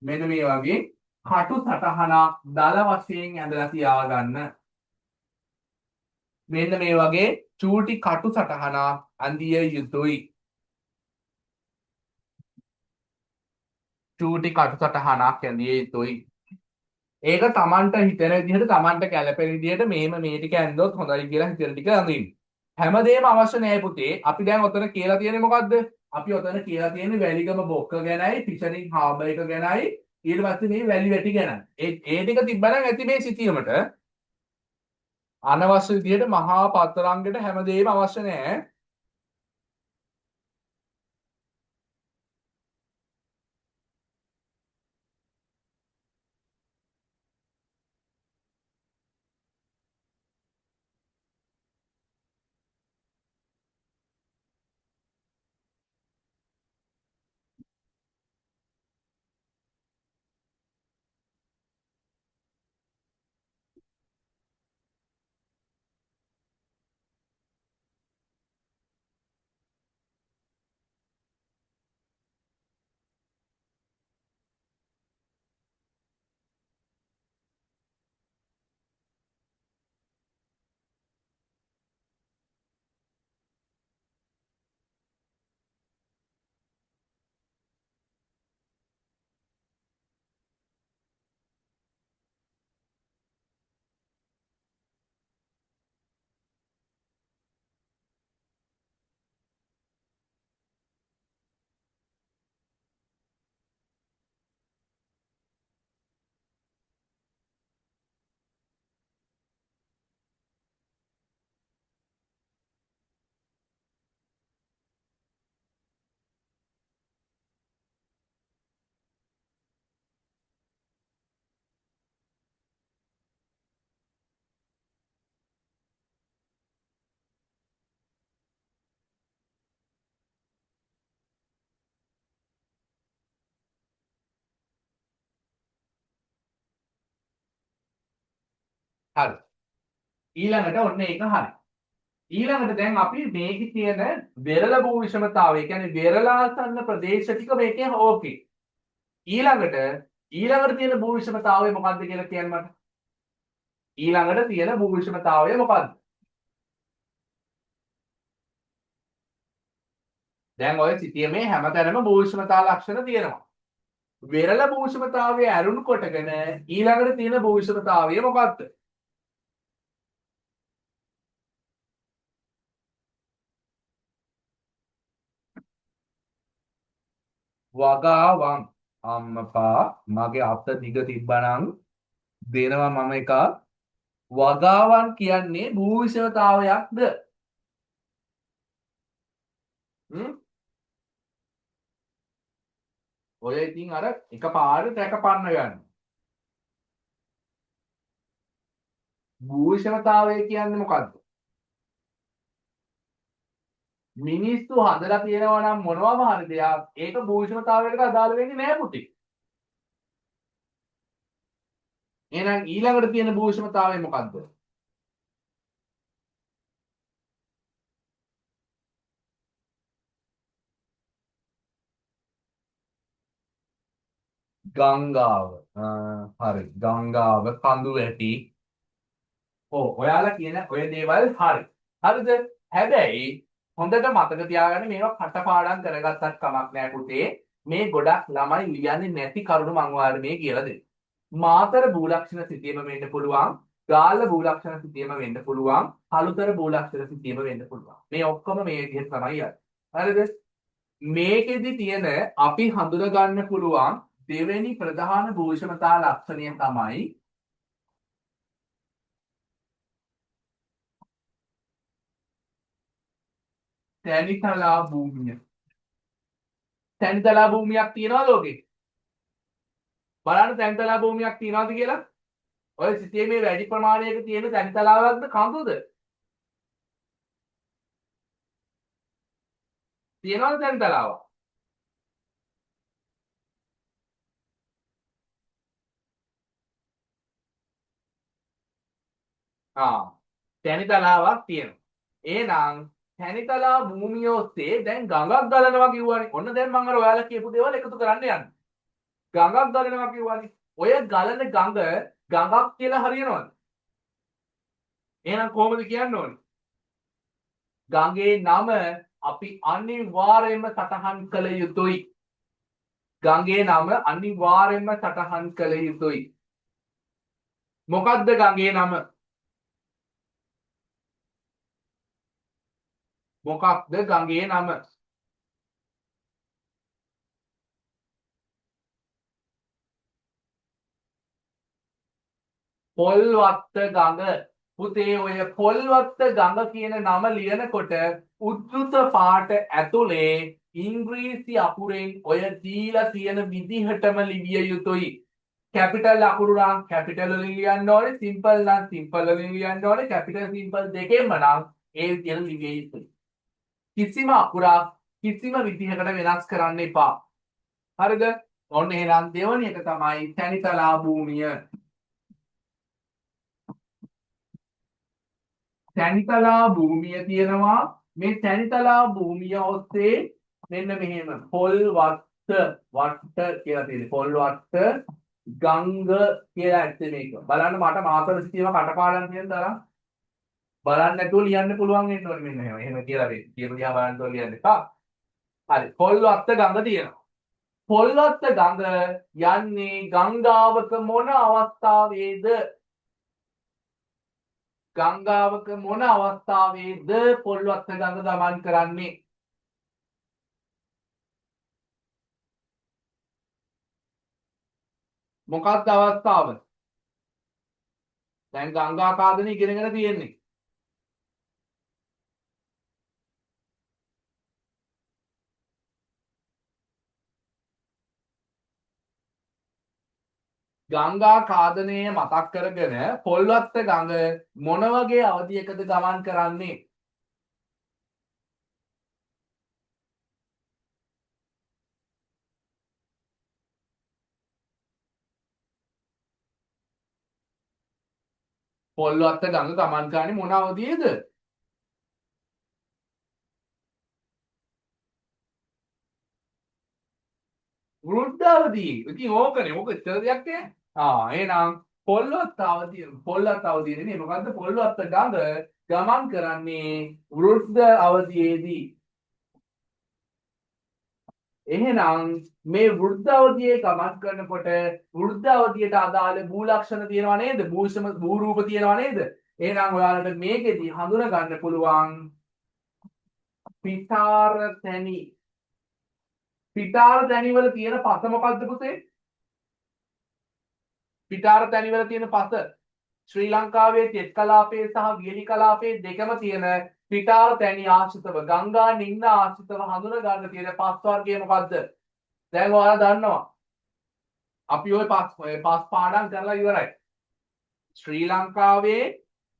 මෙන්න මේ වගේ කටු සටහනක් දල වශයෙන් ඇඳලා තියා ගන්න. මෙන්න මේ වගේ චූටි කටු සටහනක් අඳිය යුතුයි. චූටි කටු සටහනක් ඇඳිය යුතුයි. ඒක Tamanට හිතෙන විදිහට Tamanට කැළපෙන විදිහට මේම මේ ටික ඇඳුවොත් හොඳයි කියලා හිතෙන ටික අඳින්න. හැමදේම අවශ්‍ය නැහැ පුතේ. අපි දැන් ඔතන කියලා තියෙන්නේ මොකද්ද? අපි ඔතන කියලා තියෙන්නේ වැලිගම බොක්ක ගැනයි, ෆිෂරින් හාබර් එක ගැනයි, ඊට පස්සේ මේ වැලි වැටි ගැනයි. ඒ ටික තිබ්බනම් ඇති මේ සිතියමට අනවශ්‍ය විදිහට මහා පතරංගෙට හැමදේම අවශ්‍ය නැහැ. හරි. ඊළඟට ඔන්න ඒක හරි. ඊළඟට දැන් අපි මේකේ තියෙන වෙරළ භූ විෂමතාවය කියන්නේ වෙරළාසන්න ප්‍රදේශ ටික මේකේ ඕකේ. ඊළඟට තියෙන භූ විෂමතාවය මොකක්ද කියලා කියන්න මට. ඊළඟට තියෙන භූ විෂමතාවය මොකක්ද? දැන් ඔය සිතියමේ හැමතැනම භූ විෂමතා ලක්ෂණ තියෙනවා. වෙරළ භූ විෂමතාවය අරුණු කොටගෙන ඊළඟට තියෙන භූ විෂමතාවය මොකක්ද? වගාවන්. අම්මපා මගේ අත දිග තිබ්බනම් දෙනවා මම එක. වගාවන් කියන්නේ භූ විෂමතාවයක්ද? හ්ම් ඔය ඉතින් අර එකපාරට රැකපන්න ගන්න. භූෂණතාවය කියන්නේ මොකද්ද? මිනිස්සු හදලා තියෙනවා නම් මොනවාම හරි දෙයක් ඒක භූෂණතාවයකට අදාළ වෙන්නේ නෑ පුතේ. එහෙනම් ඊළඟට තියෙන භූෂණතාවය මොකද්ද? ගංගාව. හරි. ගංගාව කඳු ඇති. ඔයාලා කියන ඔය දේවල් හරි. හරිද? හැබැයි හොඳට මතක තියාගන්න මේවා කටපාඩම් කරගත්තත් කමක් නෑ පුතේ. මේ ගොඩක් ළමයි ලියන්නේ නැති කරුණු මම ඔයාලට මේ කියලා දෙන්න. මාතර භූලක්ෂණ සිතියම වෙන්න පුළුවන්. ගාල්ල භූලක්ෂණ සිතියම වෙන්න පුළුවන්. කළුතර භූලක්ෂණ සිතියම වෙන්න පුළුවන්. මේ ඔක්කොම මේ විදිහට තමයි යන්නේ. හරිද? මේකෙදි තියෙන අපි හඳුන ගන්න පුළුවන් දෙවෙනි ප්‍රධාන භූෂණතා ලක්ෂණය තමයි තැනිතලා භූමිය. තැනිතලා භූමියක් තියෙනවා ලෝකේ. බලන්න තැනිතලා භූමියක් තියෙනවද කියලා. ඔය සිතියමේ වැඩි ප්‍රමාණයක තියෙන තැනිතලාවක්ද කඳුද? තියෙනවද තැනිතලාවක්? තැනිතලාවක් තියෙනවා. එහෙනම් තැනිතලා භූමිය ඔස්සේ දැන් ගඟක් ගලනවා කිව්වනේ. ඔන්න දැන් මම අර ඔයාලා කියපු දේවල් එකතු කරන්න යන්නේ. ගඟක් ගලනවා කිව්වනේ. ඔය ගලන ගඟක් කියලා හරියනවද? එහෙනම් කොහොමද කියන්න ඕනේ? ගඟේ නම අපි අනිවාර්යයෙන්ම සටහන් කළ යුතුයි. ගඟේ නම අනිවාර්යයෙන්ම සටහන් කළ යුතුයි. මොකද්ද ගඟේ නම? මොකක්ද ගඟේ නම? පොල්වත්ත ගඟ. පුතේ ඔය පොල්වත්ත ගඟ කියන නම ලියනකොට උද්දෘත පාට ඇතුලේ ඉංග්‍රීසි අකුරෙන් ඔය දීලා තියෙන විදිහටම ලිවිය යුතුයි. කැපිටල් අකුරු නම් කැපිටල් වලින් ලියන්න ඕනේ, සිම්පල් නම් සිම්පල් වලින් ලියන්න ඕනේ, කැපිටල් සිම්පල් දෙකෙන්ම නම් ඒ කියන ලිවිය යුතුයි. කිසිම අකුරක් කිසිම විදිහකට වෙනස් කරන්න එපා. හරිද? ඔන්න එහෙනම් දෙවැනි එක තමයි තැනිතලා භූමිය. තැනිතලා භූමිය තියෙනවා. මේ තැනිතලා භූමිය ඔස්සේ මෙන්න මෙහෙම පොල් වට්ට කියලා තියෙනවා. පොල් වට්ට ගංග කියලා ඇත්තේ මේක. බලන්න මට මාතර සිතියම කටපාඩම් කියන තරම් බලන්න නැතුව ලියන්න පුළුවන් වෙන්න ඕනේ මෙන්න එහෙම. එහෙම කියලා වෙන්නේ. කියපු දිහා බලන්න ඕනේ ලියන්න එපා. හරි. පොල් වට්ට ගඟ තියෙනවා. පොල් වට්ට ගඟ යන්නේ ගංගාවක මොන අවස්ථාවේද? ගංගාවක මොන අවස්ථාවේද පොල්වත්ත ගඟ ගමන් කරන්නේ? මොකක්ද අවස්ථාව? දැන් ගංගා කාදන ඉගෙනගෙන තියෙන්නේ. ගංගා කාදනය මතක් කරගෙන පොල්වත්ත ගඟ මොන වගේ අවධියකද ගමන් කරන්නේ? පොල්වත්ත ගඟ ගමන් කරන්නේ මොන අවධියේද? වෘද්ධාවධියේ. ඉතින් ඕකනේ. ඕක ඉතල දෙයක් නෑ. එහෙනම් පොල්වත්ත අවධිය නෙමෙයි මොකද්ද? පොල්වත්ත ගඟ ගමන් කරන්නේ වෘද්ධ අවධියේදී. එහෙනම් මේ වෘද්ධ අවධියේ ගමන් කරනකොට වෘද්ධ අවධියට අදාළ භූලක්ෂණ තියෙනවා නේද? භූරූප තියෙනවා නේද? එහෙනම් ඔයාලට මේකෙදි හඳුනා ගන්න පුළුවන් පිටාර තැනි. පිටාර තැනි වල තියෙන පස මොකද්ද පුතේ? පිටාර තැනි වල තියෙන පස ශ්‍රී ලංකාවේ තෙත් කලාපයේ සහ වියලි කලාපයේ දෙකම තියෙන පිටාර තැනි ආශ්‍රිතව ගංගා නිම්න ආශ්‍රිතව හඳුන ගන්න තියෙන පස් වර්ගය මොකද්ද? දැන් ඔයාලා දන්නවා. අපි ওই පස් පාඩම් කරලා ඉවරයි. ශ්‍රී ලංකාවේ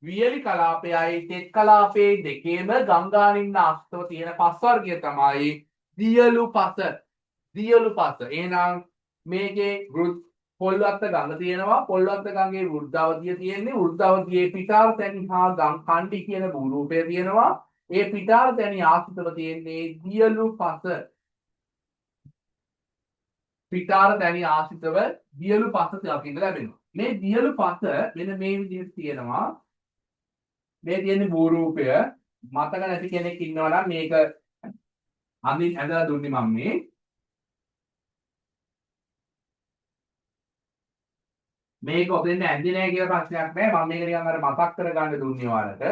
වියලි කලාපයයි තෙත් කලාපයේ දෙකේම ගංගා නිම්න ආශ්‍රිතව තියෙන පස් වර්ගය තමයි දියලු පස. දියලු පස. එහෙනම් මේකේ පොල්වත්ත ගඟ තියෙනවා. පොල්වත්ත ගඟේ වෘද්ධාවතිය තියෙන්නේ. වෘද්ධාවතියේ පිටාර තැනි හා ගම් කණ්ඩි කියන භූරූපය තියෙනවා. ඒ පිටාර තැනි ආශ්‍රිතව තියෙන්නේ දියලු පස. පිටාර තැනි ආශ්‍රිතව දියලු පස දකින්න ලැබෙනවා. මේ දියලු පස මෙන්න මේ විදිහට තියෙනවා. මේ තියෙන්නේ භූරූපය. මතක නැති කෙනෙක් ඉන්නවා නම් මේක අඳින් ඇඳලා දුන්නේ මම මේ. මේක ඔතෙන් ඇඳි නැහැ කියලා ප්‍රශ්නයක් නැහැ. මම මේක නිකන් අර මතක් කරගන්න දුන්නේ ඔයාලට.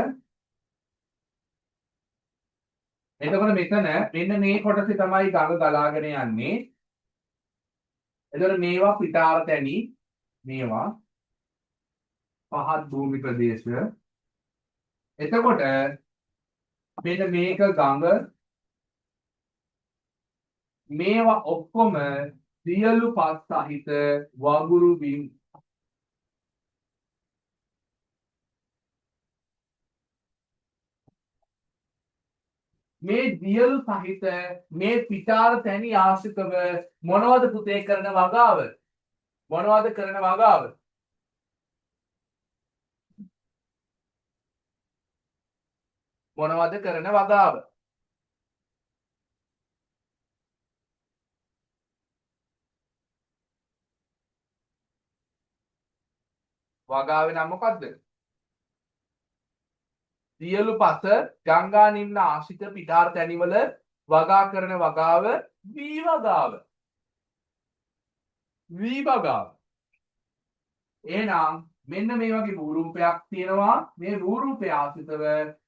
එතකොට මෙතන මෙන්න මේ කොටසේ තමයි ගඟ ගලාගෙන යන්නේ. එතකොට මේවා පිටාර තැනි මේවා පහත් භූමි ප්‍රදේශ. එතකොට මෙන්න මේක ගඟ මේවා ඔක්කොම දියලු පස් සහිත වගුරු බිම්. මේ දියලු සහිත මේ පිටාර තැනි ආශ්‍රිතව මොනවද පුතේ කරන වගාව? මොනවද කරන වගාව? මොනවද කරන වගාව? වගාවේ නම මොකද්ද? දියලු පස ගංගා නිම්න ආශ්‍රිත පිටාර තැනිවල වගා කරන වගාව වී වගාව. වී වගාව. එහෙනම් මෙන්න මේ වගේ භූරූපයක් තියෙනවා. මේ භූරූපය ආශ්‍රිතව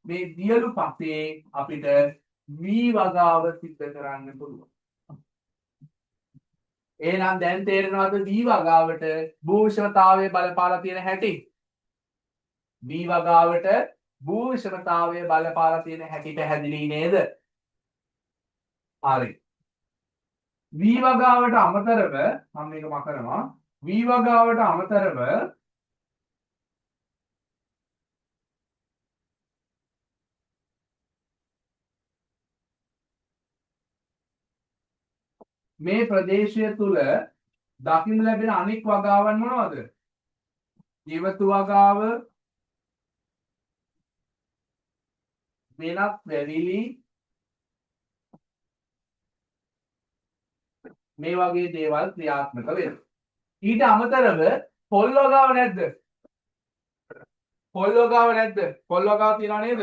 මේ දියලු පසේ අපිට වී වගාව සිද්ධ කරන්න පුළුවන්. එහෙනම් දැන් තේරෙනවද වී වගාවට භූෂණතාවයේ බලපාලා තියෙන හැටි? වී වගාවට භූෂණතාවයේ බලපාලා තියෙන හැටි පැහැදිලි නේද? හරි. වී වගාවට අමතරව මම මේක මකනවා. වී වගාවට අමතරව මේ ප්‍රදේශය තුල දකින්න ලැබෙන අනෙක් වගාවන් මොනවද? ජීවතු වගාව, වෙනත් වැවිලි, මේ වගේ දේවල් ක්‍රියාත්මක වෙනවා. ඊට අමතරව පොල් වගාව නැද්ද? පොල් වගාව නැද්ද? පොල් වගාව තියනවා නේද?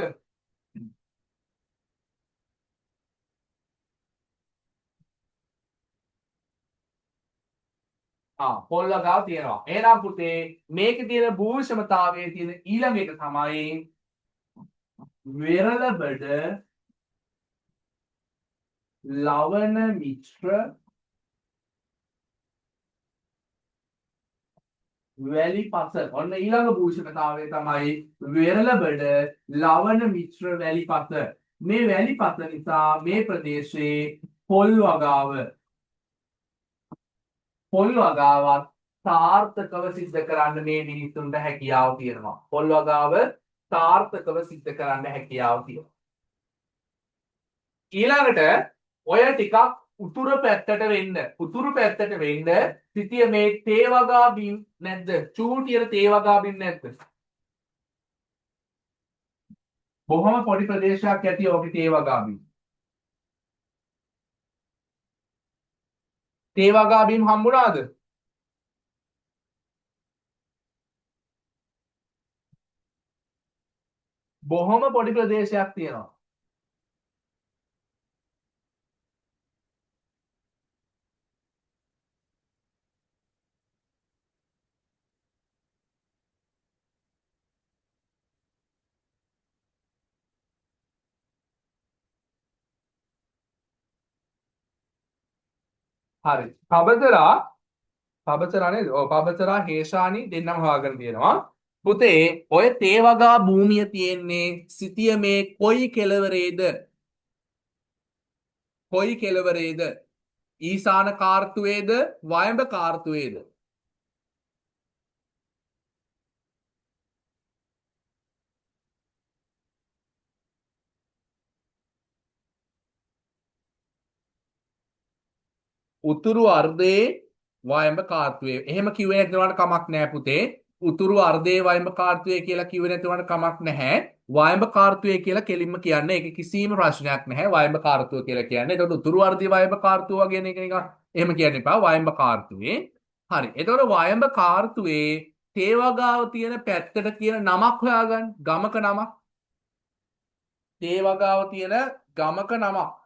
පොල් වගාව තියෙනවා. එහෙනම් පුතේ මේකේ තියෙන භූෂමතාවයේ තියෙන ඊළඟ එක තමයි වෙරළබඩ ලවණ මිශ්‍ර වැලි පස. ඔන්න ඊළඟ භූෂණතාවය තමයි වෙරළබඩ ලවණ මිශ්‍ර වැලි පස. මේ වැලි පස නිසා මේ ප්‍රදේශයේ පොල් වගාවත් සාර්ථකව සිද්ධ කරන්න මේ මිනිස්සුන්ට හැකියාව තියෙනවා. පොල් වගාව සාර්ථකව සිද්ධ කරන්න හැකියාව තියෙනවා. ඊළඟට ඔය ටිකක් උතුරු පැත්තට වෙන්න සිටිය මේ තේ වගා බිම් නැද්ද? චූටියට තේ වගා බිම් නැද්ද? බොහොම පොඩි ප්‍රදේශයක් ඇති ඔබේ තේ වගා බිම්. තේ වගා බිම් හම්බුණාද? බොහොම පොඩි ප්‍රදේශයක් තියෙනවා. හරි. පබතරා නේද? ඔව් පබතරා හේෂානි දෙන්නම හොයාගෙන තියෙනවා. පුතේ ඔය තේ වගා භූමිය තියෙන්නේ සිතියමේ කොයි කෙළවරේද? කොයි කෙළවරේද? ඊසාන කාර්තුවේද වයඹ කාර්තුවේද? උතුරු අර්ධයේ වයඹ කාර්තුවේ. එහෙම කිව්වේ නැතිවට කමක් නැහැ පුතේ. උතුරු අර්ධයේ වයඹ කාර්තුවේ කියලා කිව්වේ නැතිවට කමක් නැහැ. වයඹ කාර්තුවේ කියලා කෙලින්ම කියන්නේ ඒක කිසිම ප්‍රශ්නයක් නැහැ. වයඹ කාර්තුව කියලා කියන්නේ. එතකොට උතුරු අර්ධයේ වයඹ කාර්තුව වගේ එක නිකන් එහෙම කියන්න එපා. වයඹ කාර්තුවේ. හරි. එතකොට වයඹ කාර්තුවේ තේවගාව තියෙන පැත්තට කියන නමක් හොයාගන්න. ගමක නමක්. තේවගාව තියෙන ගමක නමක්.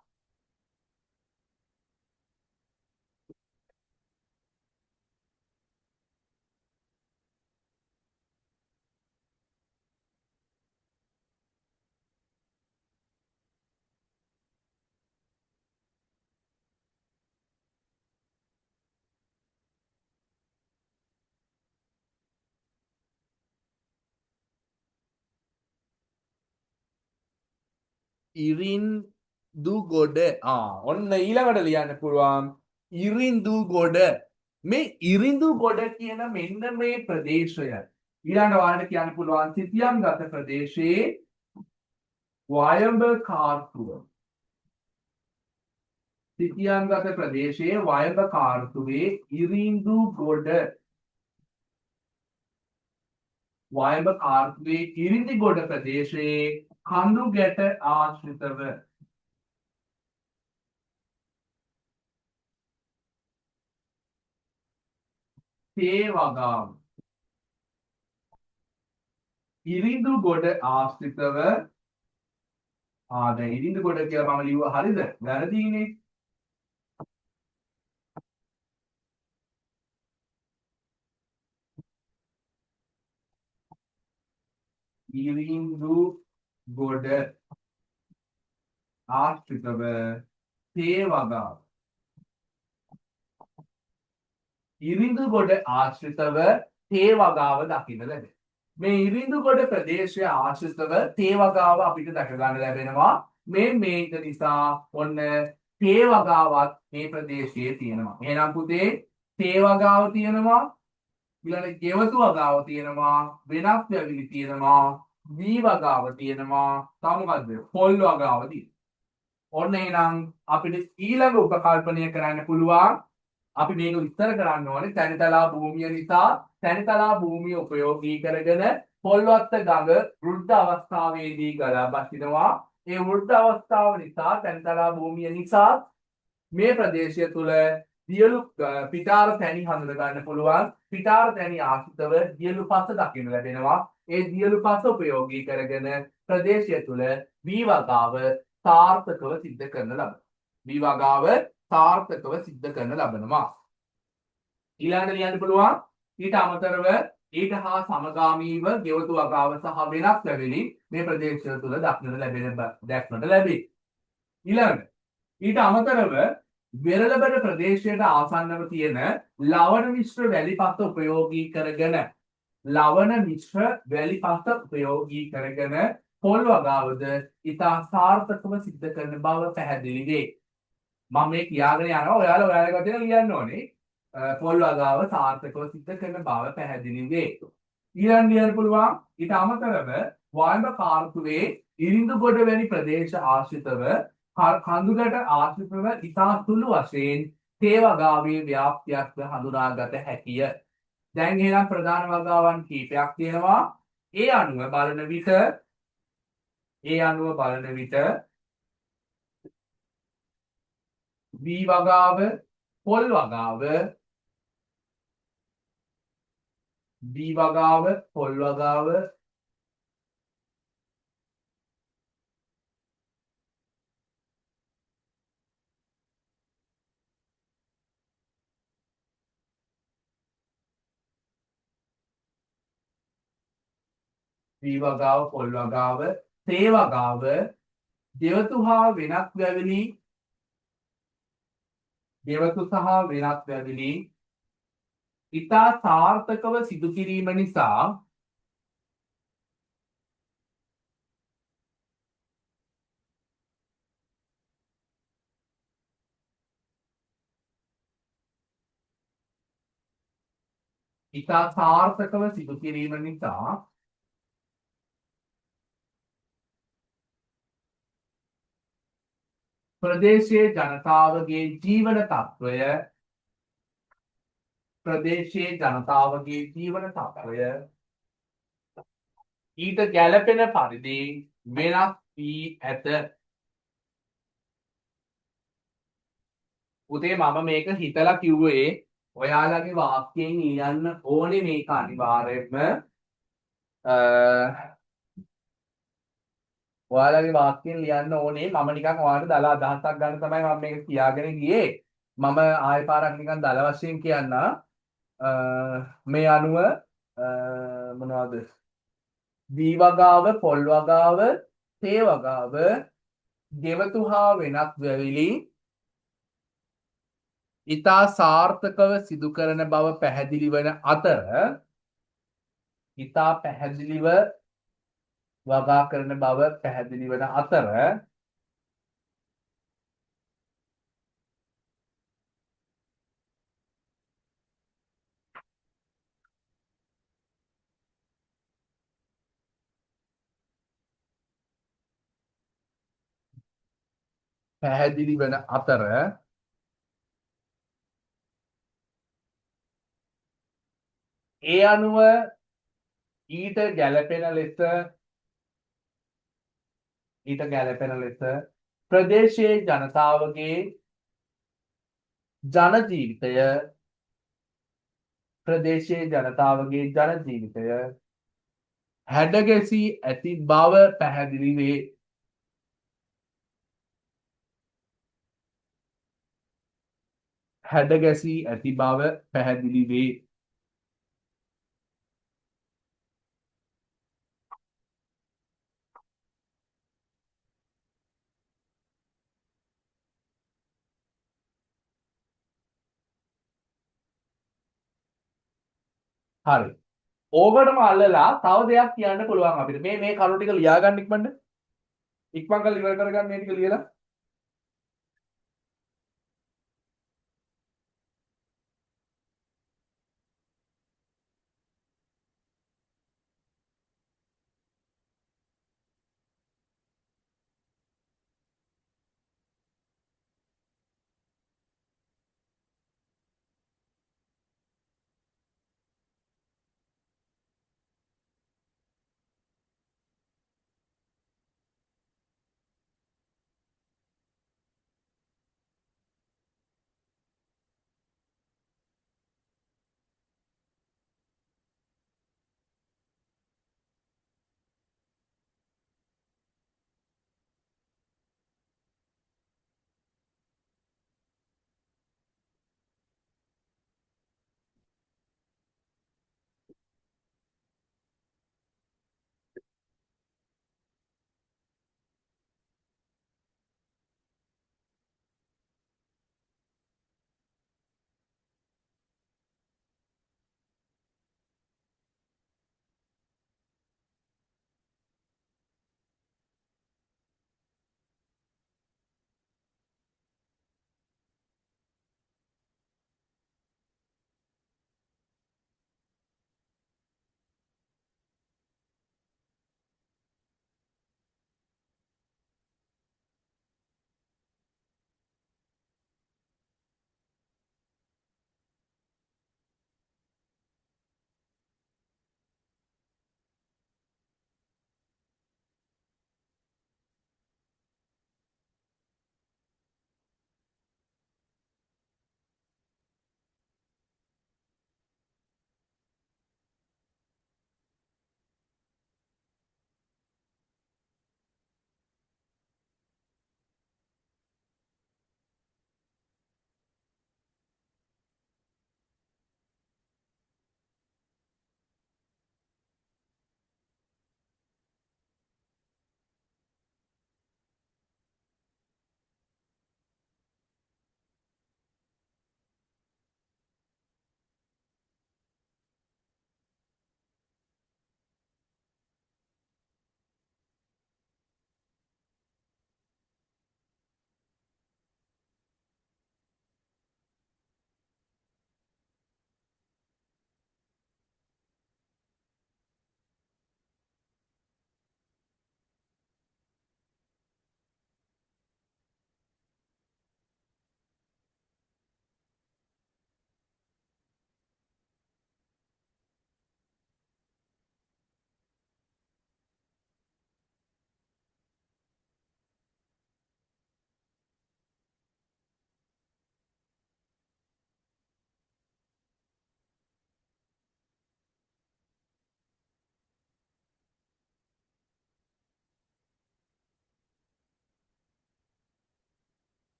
ඉරින්දු ගොඩ ඔන්න ඊළඟට ලියන්න පුළුවන් ඉරින්දු ගොඩ මේ ඉරින්දු ගොඩ කියන මෙන්න මේ ප්‍රදේශය ඊළඟ වාරයට කියන්න පුළුවන් සිතියම් ගත ප්‍රදේශයේ වයඹ කාර්තුව සිතියම් ගත ප්‍රදේශයේ වයඹ කාර්තුවේ ඉරින්දු ගොඩ වයඹ කාර්තුවේ ඉරින්දි ගොඩ ප්‍රදේශයේ කඳු ගැට ආශ්‍රිතව තේ වගාව ඉරිඳු ගොඩ ආශ්‍රිතව දැන් ඉරිඳු ගොඩ කියලා මම ලිව්වා හරිද? වැරදීනේ. ඉරිඳු ගොඩ ආශ්‍රිතව තේ වගාව ඉරිඳු ගොඩ ආශ්‍රිතව තේ වගාව දකින්න ලැබේ. මේ ඉරිඳු ගොඩ ප්‍රදේශය ආශ්‍රිතව තේ වගාව අපිට දැක ගන්න ලැබෙනවා. මේක නිසා ඔන්න තේ වගාවත් මේ ප්‍රදේශයේ තියෙනවා. එහෙනම් පුතේ තේ වගාව තියෙනවා, ඊළඟ ගෙවතු වගාව තියෙනවා, වෙනත් වැවිලි තියෙනවා, වී වගාව තියෙනවා, තව මොකද්ද? පොල් වගාව තියෙනවා. ඔන්න එහෙනම් අපිට ඊළඟ උපකල්පනය කරන්න පුළුවන් අපි මේක විස්තර කරන්න ඕනේ තැනිතලා භූමිය නිසා තැනිතලා භූමිය උපයෝගී කරගෙන පොල්වත්ත ගඟ වෘද්ධ අවස්ථාවේදී ගලා බසිනවා. ඒ වෘද්ධ අවස්ථාව නිසා තැනිතලා භූමිය නිසා මේ ප්‍රදේශය තුළ දියලු පිටාර තැනි හඳුන ගන්න පුළුවන්. පිටාර තැනි ආශ්‍රිතව දියලු පස දකින්න ලැබෙනවා. ඒ දියලු පස උපයෝගී කරගෙන ප්‍රදේශය තුළ වී වගාව සාර්ථකව සිද්ධ කරන ලබන. වී වගාව සාර්ථකව සිද්ධ කරන ලබනවා. ඊළඟට ලියන්න පුළුවන් ඊට අමතරව ඊට හා සමගාමීව ගෙවතු වගාව සහ වෙනත් වැවිලි මේ ප්‍රදේශය තුළ දැක්නට ලැබේ. ඊළඟට ඊට අමතරව වෙරළබඩ ප්‍රදේශයට ආසන්නව තියෙන ලවණ මිශ්‍ර වැලිපත් උපයෝගී කරගෙන පොල් වගාවද ඉතා සාර්ථකව සිද්ධ කරන බව පැහැදිලි වේ. මම මේ කියාගෙන යනවා ඔයාලා ඔයාලගේ වචන ලියන්න ඕනේ. පොල් වගාව සාර්ථකව සිද්ධ කරන බව පැහැදිලි වේ. ඊළඟ ලියන්න පුළුවන් ඊට අමතරව වයඹ කාර්තුවේ ඉරිඳු ගොඩ වැනි ප්‍රදේශ ආශ්‍රිතව කඳුගැට ආශ්‍රිතව ඉතා සුළු වශයෙන් තේ වගාවේ ව්‍යාප්තියක් හඳුනාගත හැකිය. දැන් එහෙනම් ප්‍රධාන වගාවන් කීපයක් තියෙනවා. ඒ අනුව බලන විට වී වගාව, පොල් වගාව, වී වගාව, පොල් වගාව, වී වගාව, පොල් වගාව, තේ වගාව, ගෙවතු හා වෙනත් වැවිලි ඉතා සාර්ථකව සිදු කිරීම නිසා ඉතා සාර්ථකව සිදු කිරීම නිසා ප්‍රදේශයේ ජනතාවගේ ජීවන තත්ත්වය ප්‍රදේශයේ ජනතාවගේ ජීවන තත්ත්වය ඊට ගැළපෙන පරිදි වෙනස් වී ඇත. පුතේ මම මේක හිතලා කිව්වේ ඔයාලගේ වාක්‍යයෙන් ලියන්න ඕනේ මේක අනිවාර්යයෙන්ම ඔයාලගේ වාක්‍යයෙන් ලියන්න ඕනේ මම නිකන් ඔයාලට දල අදහසක් ගන්න තමයි මම මේක කියාගෙන ගියේ මම ආයෙ පාරක් නිකන් දල වශයෙන් කියන්න මේ අනුව මොනවද දී වගාව පොල් වගාව තේ වගාව ගෙවතු හා වෙනත් වැවිලි ඉතා සාර්ථකව සිදු කරන බව පැහැදිලි වන අතර ඉතා පැහැදිලිව වගා කරන බව පැහැදිලි වන අතර පැහැදිලි වන අතර ඒ අනුව ඊට ගැළපෙන ලෙස ප්‍රදේශයේ ජනතාවගේ ජන ජීවිතය ප්‍රදේශයේ ජනතාවගේ ජන ජීවිතය හැඩගැසී ඇති බව පැහැදිලි වේ. හැඩගැසී ඇති බව පැහැදිලි වේ. හරි. ඕකටම අල්ලලා තව දෙයක් කියන්න පුළුවන් අපිට. මේ කරුණු ටික ලියා ගන්න ඉක්මනට. ඉක්මන් කරලා ඉවර කරගන්න මේ ටික ලියලා.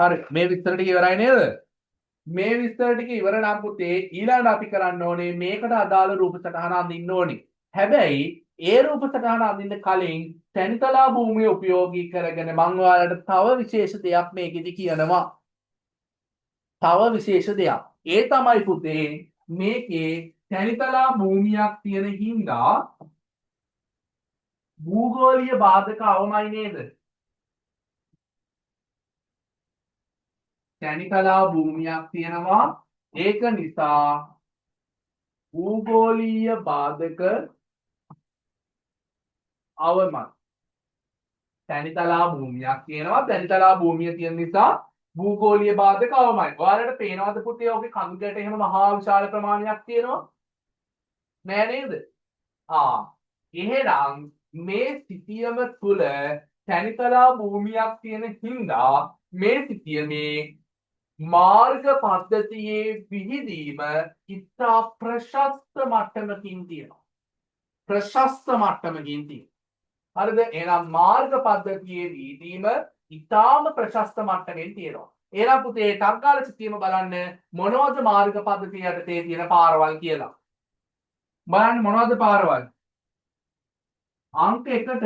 හරි මේ විස්තර ටික ඉවරයි නේද? මේ විස්තර ටික ඉවර නම් පුතේ ඊළඟට අපි කරන්න ඕනේ මේකට අදාළ රූප සටහන අඳින්න ඕනේ. හැබැයි ඒ රූප සටහන අඳින්න කලින් තැනිතලා භූමිය උපයෝගී කරගෙන මම ඔයාලට තව විශේෂ දෙයක් මේකෙදි කියනවා. තව විශේෂ දෙයක්. ඒ තමයි පුතේ මේකේ තැනිතලා භූමියක් තියෙන හින්දා භූගෝලීය බාධක අවමයි නේද? තැනිතලා භූමියක් තියෙනවා. ඒක නිසා භූගෝලීය බාධක අවමයි. තැනිතලා භූමියක් තියෙනවා. තැනිතලා භූමිය තියෙන නිසා භූගෝලීය බාධක අවමයි. ඔයාලට පේනවද පුතේ ඔගේ කඳුගැට එහෙම මහා විශාල ප්‍රමාණයක් තියෙනවා? නෑ නේද? එහෙනම් මේ සිතියම තුල තැනිතලා භූමියක් තියෙන හින්දා මේ සිතියමේ මාර්ග පද්ධතියේ විහිදීම ඉතා ප්‍රශස්ත මට්ටමකින් තියෙනවා. ප්‍රශස්ත මට්ටමකින් තියෙනවා. හරිද? එහෙනම් මාර්ග පද්ධතියේ විහිදීම ඉතාම ප්‍රශස්ත මට්ටමින් තියෙනවා. එහෙනම් පුතේ ටග්ගාල සිතියම බලන්න මොනවද මාර්ග පද්ධතිය යටතේ තියෙන පාරවල් කියලා. බලන්න මොනවද පාරවල්? අංක 1ට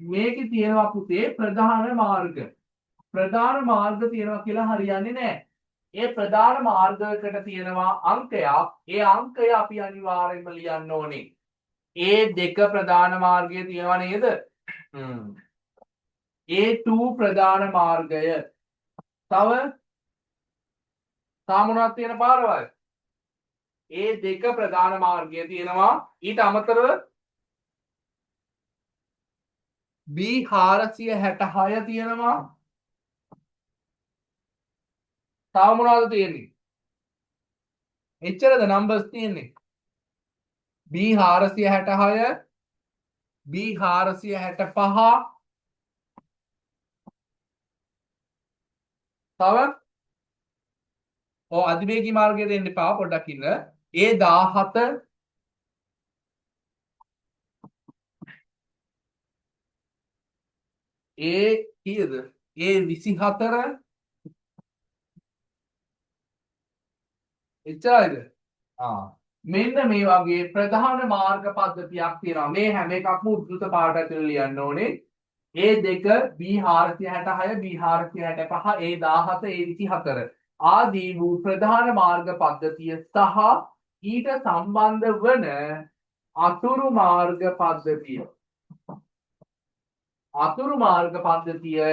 මේකේ තියෙනවා පුතේ ප්‍රධාන මාර්ග. ප්‍රධාන මාර්ග තියෙනවා කියලා හරියන්නේ නැහැ. ඒ ප්‍රධාන මාර්ගයකට තියෙනවා අංකයක්. ඒ අංකය අපි අනිවාර්යයෙන්ම ලියන්න ඕනේ. A2 ප්‍රධාන මාර්ගය තියෙනවා නේද? A2 ප්‍රධාන මාර්ගය. තව මොනවද තියෙන පාරවල්? A2 ප්‍රධාන මාර්ගය තියෙනවා. ඊට අමතරව B466 තියෙනවා. තව මොනවද තියෙන්නේ? එච්චරද නම්බර්ස් තියෙන්නේ? B466 B465 තව අධිවේගී මාර්ගයට එන්න එපා පොඩ්ඩක් ඉන්න. A17 කීයද? A24 එච්චරයිද? මෙන්න මේ වගේ ප්‍රධාන මාර්ග පද්ධතියක් තියෙනවා. මේ හැම එකක්ම උද්දෘත පාඩ ඇතුළේ ලියන්න ඕනේ. A2 B466 B465 A17 A24 ආදී වූ ප්‍රධාන මාර්ග පද්ධතිය සහ ඊට සම්බන්ධ වන අතුරු මාර්ග පද්ධතිය. අතුරු මාර්ග පද්ධතිය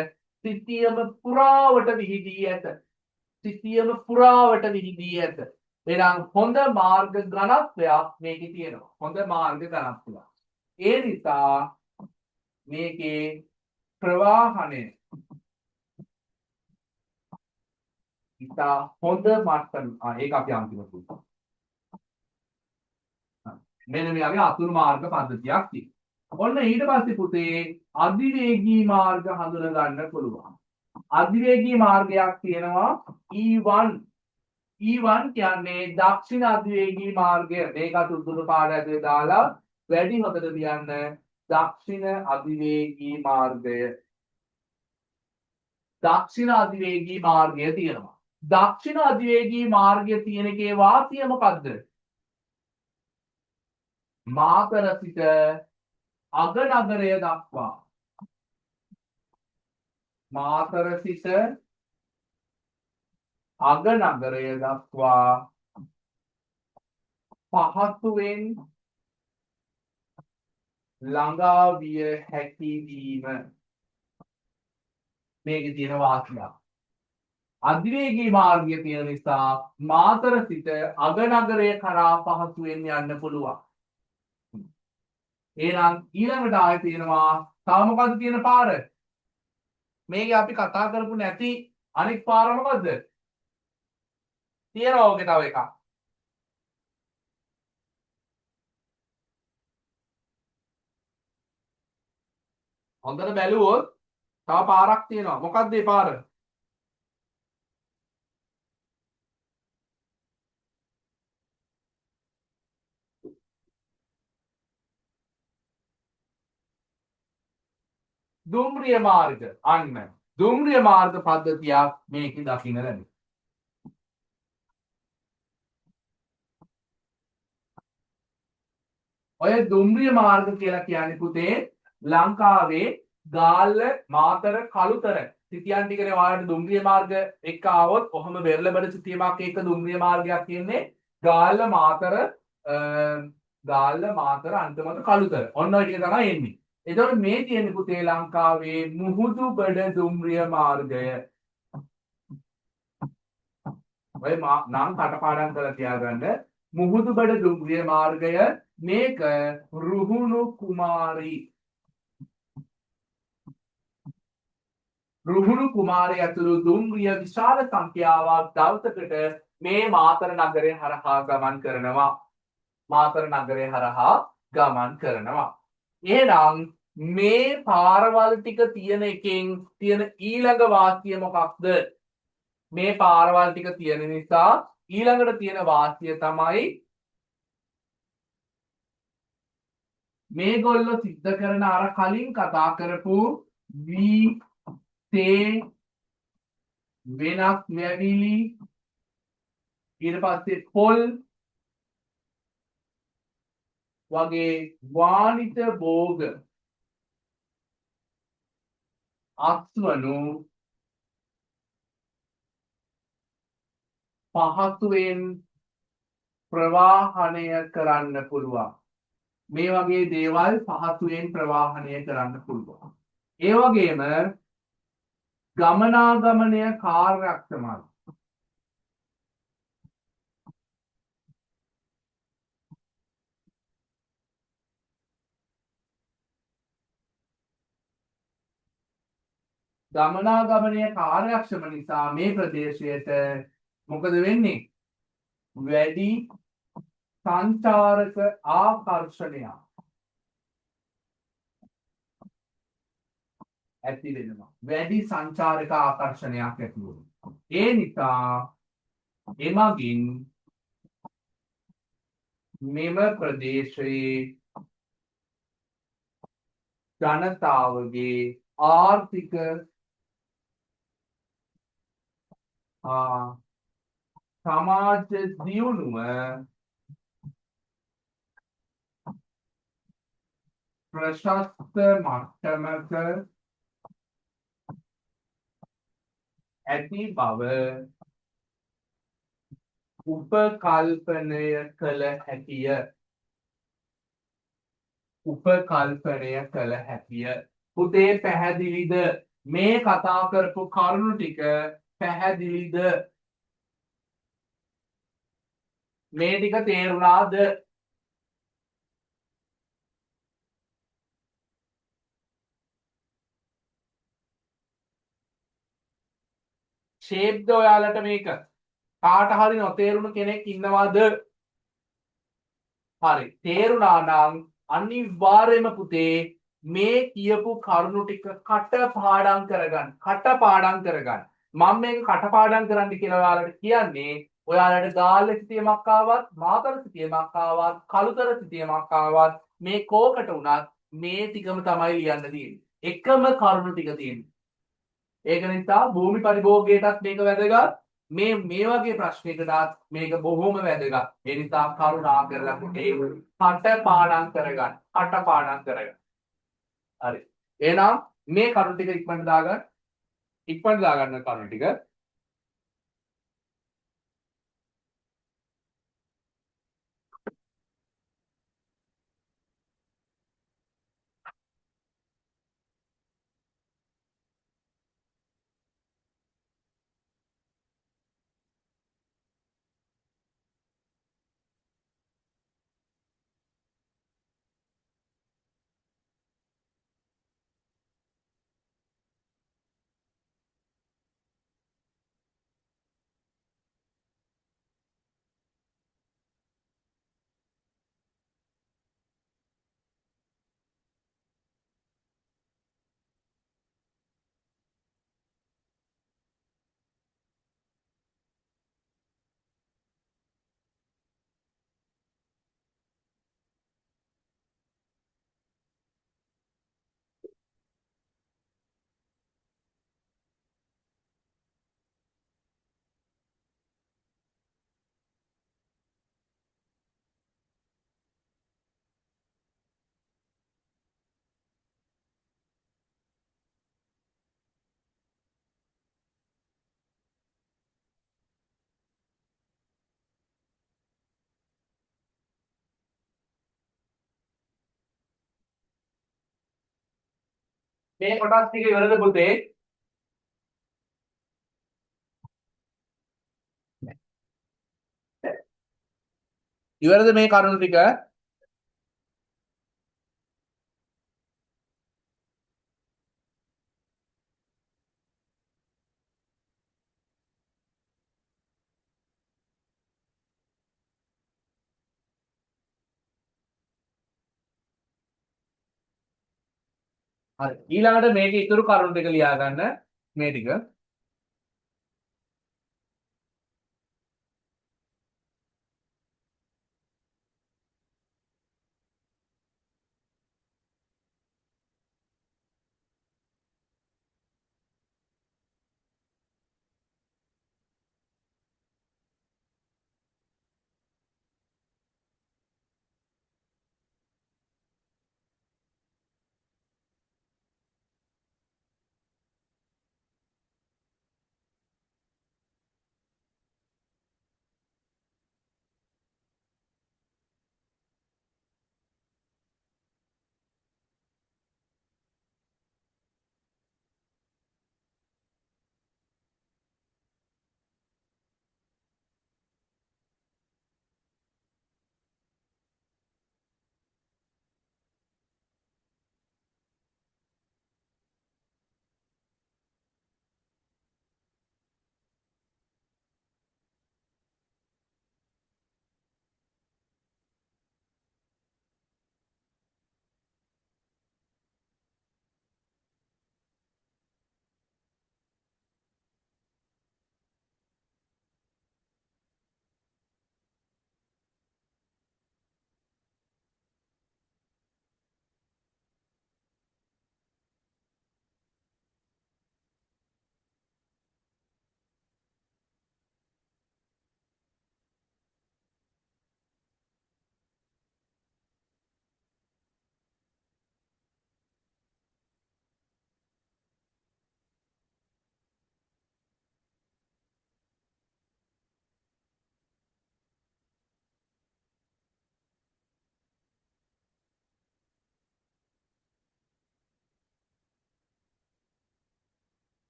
සිතියම පුරාවට විහිදී ඇත. සිතියම පුරාවට විහිදී ඇත. එහෙනම් හොඳ මාර්ග ඝනත්වයක් මේකේ තියෙනවා. හොඳ මාර්ග ඝනත්වයක්. ඒ නිසා මේකේ ප්‍රවාහණය ඉතා හොඳ මට්ටම ඒක අපි අන්තිමට පුතා. මෙන්න මේ වගේ අතුරු මාර්ග පද්ධතියක් තියෙනවා. ඔන්න ඊට පස්සේ පුතේ අධිවේගී මාර්ග හඳුනා ගන්න පුළුවන්. අධිවේගී මාර්ගයක් තියෙනවා E1. E1 කියන්නේ දක්ෂිණ අධිවේගී මාර්ගය. මේකට උද්දුත පාඩ ඇතුලේ දාලා වැඩි හොඳට ලියන්න. දක්ෂිණ අධිවේගී මාර්ගය. දක්ෂිණ අධිවේගී මාර්ගය තියෙනවා. දක්ෂිණ අධිවේගී මාර්ගය තියෙන එකේ වාසිය මොකද්ද? මාතර සිට අගනගරය දක්වා. මාතර සිට අගනගරය දක්වා පහසුවෙන් ළඟා විය හැකි වීම මේකේ තියෙන වාසියක්. අධිවේගී මාර්ගය තියෙන නිසා මාතර සිට අගනගරය කරා පහසුවෙන් යන්න පුළුවන්. එහෙනම් ඊළඟට ආයෙ තියෙනවා තව මොකද්ද තියෙන පාර? මේක අපි කතා කරපු නැති අනෙක් පාර මොකද්ද? තියෙනවා ඔගේ තව එකක්. හොඳට බැලුවොත් තව පාරක් තියෙනවා. මොකක්ද මේ පාර? දුම්රිය මාර්ග. අන්න දුම්රිය මාර්ග පද්ධතියක් මේකේ දකින්න ලැබෙනවා. ඔය දුම්රිය මාර්ග කියලා කියන්නේ පුතේ ලංකාවේ ගාල්ල මාතර කළුතර සිටියන් ටිකනේ ඔයාලට දුම්රිය මාර්ග එක්ක ආවොත් කොහොම වෙරළබඩ සිටියමක් එක්ක දුම්රිය මාර්ගයක් කියන්නේ ගාල්ල මාතර අන්තිමට කළුතර ඔන්න ඔය ටික තමයි එන්නේ. එතකොට මේ තියෙන්නේ පුතේ ලංකාවේ මුහුදුබඩ දුම්රිය මාර්ගය. ඔය නම් කටපාඩම් කරලා තියාගන්න. මුහුදුබඩ දුම්රිය මාර්ගය මේක රුහුණු කුමාරී ඇතුළු දුම්රිය විශාල සංඛ්‍යාවක් දවසකට මේ මාතර නගරය හරහා ගමන් කරනවා. මාතර නගරය හරහා ගමන් කරනවා. එහෙනම් මේ පාරවල් ටික තියෙන එකෙන් තියෙන ඊළඟ වාසිය මොකක්ද? මේ පාරවල් ටික තියෙන නිසා ඊළඟට තියෙන වාසිය තමයි මේගොල්ලෝ සිද්ධ කරන අර කලින් කතා කරපු වී තේ වෙනස් වැවිලි ඊට පස්සේ පොල් වගේ වානිත භෝග අස්වනු පහසුවෙන් ප්‍රවාහනය කරන්න පුළුවන්. මේ වගේ දේවල් පහසුවෙන් ප්‍රවාහනය කරන්න පුළුවන්. ඒ වගේම ගමනාගමනය කාර්යක්ෂමයි. ගමනාගමනය කාර්යක්ෂම නිසා මේ ප්‍රදේශයට මොකද වෙන්නේ? වැඩි සංචාරක ආකර්ෂණයක් ඇති වෙනවා. වැඩි සංචාරක ආකර්ෂණයක් ඇති වෙනවා. ඒ නිසා එමගින් මෙම ප්‍රදේශයේ ජනතාවගේ ආර්ථික සමාජ දියුණුව ප්‍රශස්ත මට්ටමක ඇති බව උපකල්පනය කළ හැකිය. පුතේ පැහැදිලිද? මේ කතා කරපු කරුණු ටික පැහැදිලිද? මේ ටික තේරුණාද? ෂේප්ද ඔයාලට මේක? කාට හරි නොතේරුණු කෙනෙක් ඉන්නවද? හරි. තේරුණා නම් අනිවාර්යයෙන්ම පුතේ මේ කියපු කරුණු ටික කටපාඩම් කරගන්න. මම මේක කටපාඩම් කරන්න කියලා ඔයාලට කියන්නේ ඔයාලට ගාල්ල සිටියමක් ආවත් මාතර සිටියමක් ආවත් කළුතර සිටියමක් ආවත් මේ කෝකට උනත් මේ ටිකම තමයි ලියන්න තියෙන්නේ. එකම කරුණු ටික තියෙන්නේ. ඒක නිසා භූමි පරිභෝගයටත් මේක වැදගත්. මේ වගේ ප්‍රශ්නයකටත් මේක බොහොම වැදගත්. ඒ නිසා කරුණා කරලා පුතේ කටපාඩම් කරගන්න. හරි. එහෙනම් මේ කරුණු ටික ඉක්මනට දාගන්න. කරුණු ටික. මේ කොටස් ටික ඉවරද පුතේ? ඉවරද මේ කරුණු ටික? හරි. ඊළඟට මේකේ ඉතුරු කරුණු ටික ලියා ගන්න. මේ ටික.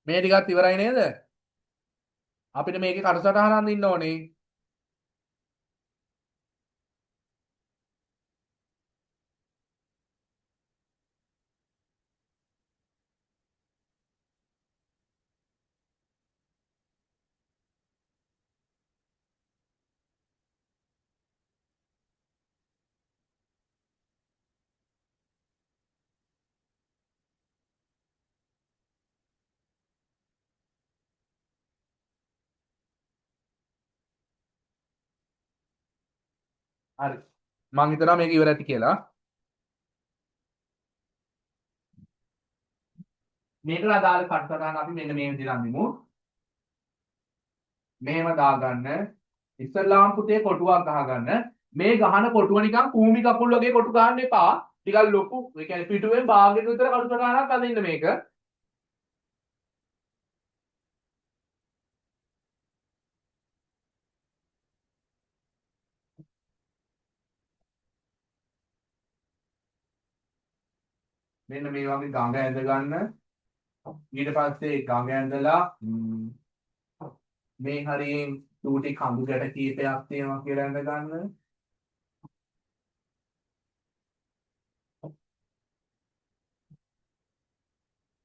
මේ ටිකත් ඉවරයි නේද? අපිට මේකේ කටසටහන අඳින්න ඕනේ. හරි. මං හිතනවා මේක ඉවර ඇති කියලා. මේකට අදාළ කටසටහන අපි මෙන්න මේ විදිහට අඳිමු. මෙහෙම දාගන්න. ඉස්සල්ලාම පුතේ කොටුවක් ගහගන්න. මේ ගහන කොටුව නිකන් කූඹි කපුල් වගේ කොටු ගන්න එපා. ටිකක් ලොකු. ඒ කියන්නේ පිටුවෙන් භාගයක විතර කටසටහනක් අදින්න මේක. මෙන්න මේ වගේ ගඟ ඇඳ ගන්න. ඊට පස්සේ ගඟ ඇඳලා මේ හරියෙන් චූටි කඳු ගැට කීපයක් තියෙනවා කියලා ඇඳ ගන්න.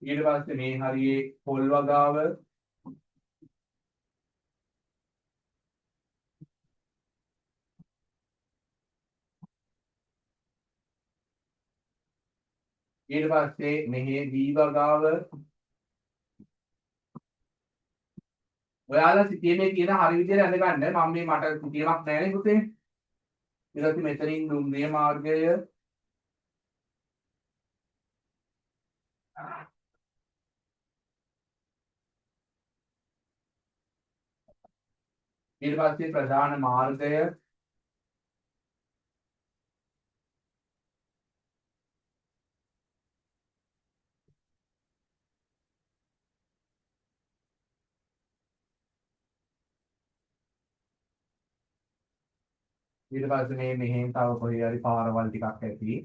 ඊට පස්සේ මේ හරියේ පොල් වගාව ඊට පස්සේ මෙහි දී වගාව ඔයාලා සිතියමේ කියන හරි විදිහට ඇඳ ගන්න. මම මේ මට සිතියමක් නැහැ නේ පුතේ. ඊට පස්සේ මෙතනින් දුම්රිය මාර්ගය ඊට පස්සේ ප්‍රධාන මාර්ගය ඊට පස්සේ මේ මෙහෙන් තව කොහේ හරි පාරවල් ටිකක් ඇති.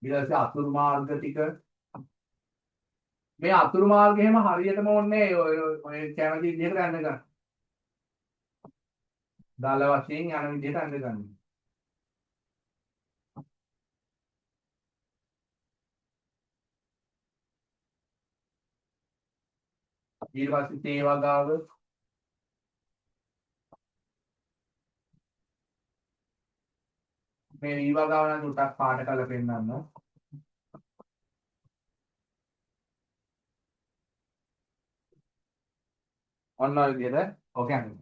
ඊට පස්සේ අතුරු මාර්ග ටික මේ අතුරු මාර්ගෙ හැම හරියටම ඕනේ ඔය කැමති විදිහට යන්න ගන්න. දල වශයෙන් යන විදිහට යන්න ගන්න. ඊට පස්සේ තේ වගාව මේ වී වගාව නම් ටිකක් පාට කරලා පෙන්නන්න. ඔන්න ඔය විදිහට ඔක යන්න.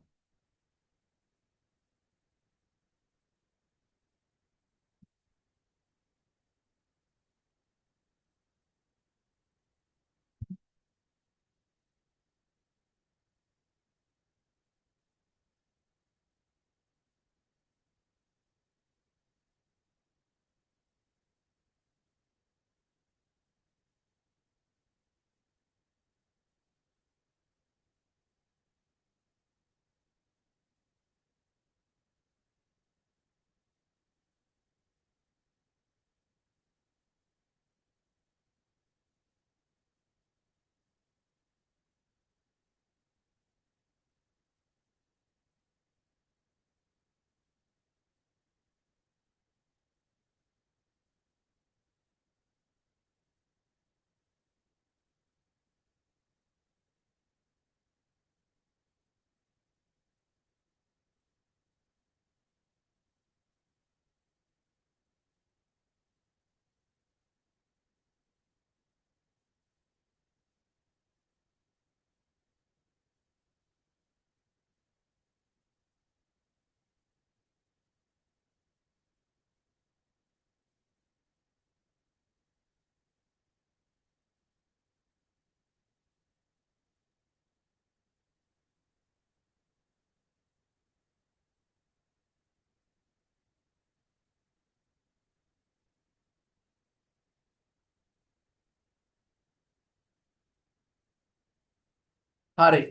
හරි.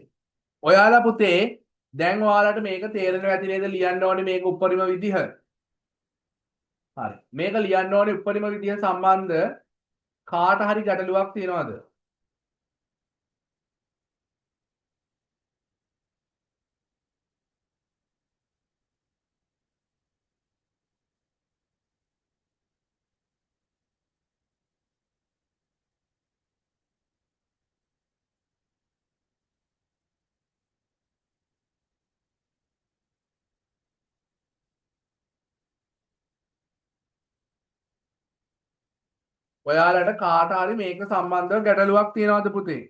ඔයාලා පුතේ දැන් ඔයාලට මේක තේරෙනවා ඇති නේද ලියන්න ඕනේ මේක උපරිම විදිහ. හරි. මේක ලියන්න ඕනේ උපරිම විදිහ සම්බන්ධ කාට හරි ගැටලුවක් තියනවද? ඔයාලට කාට හරි මේක සම්බන්ධව ගැටලුවක් තියනවද පුතේ?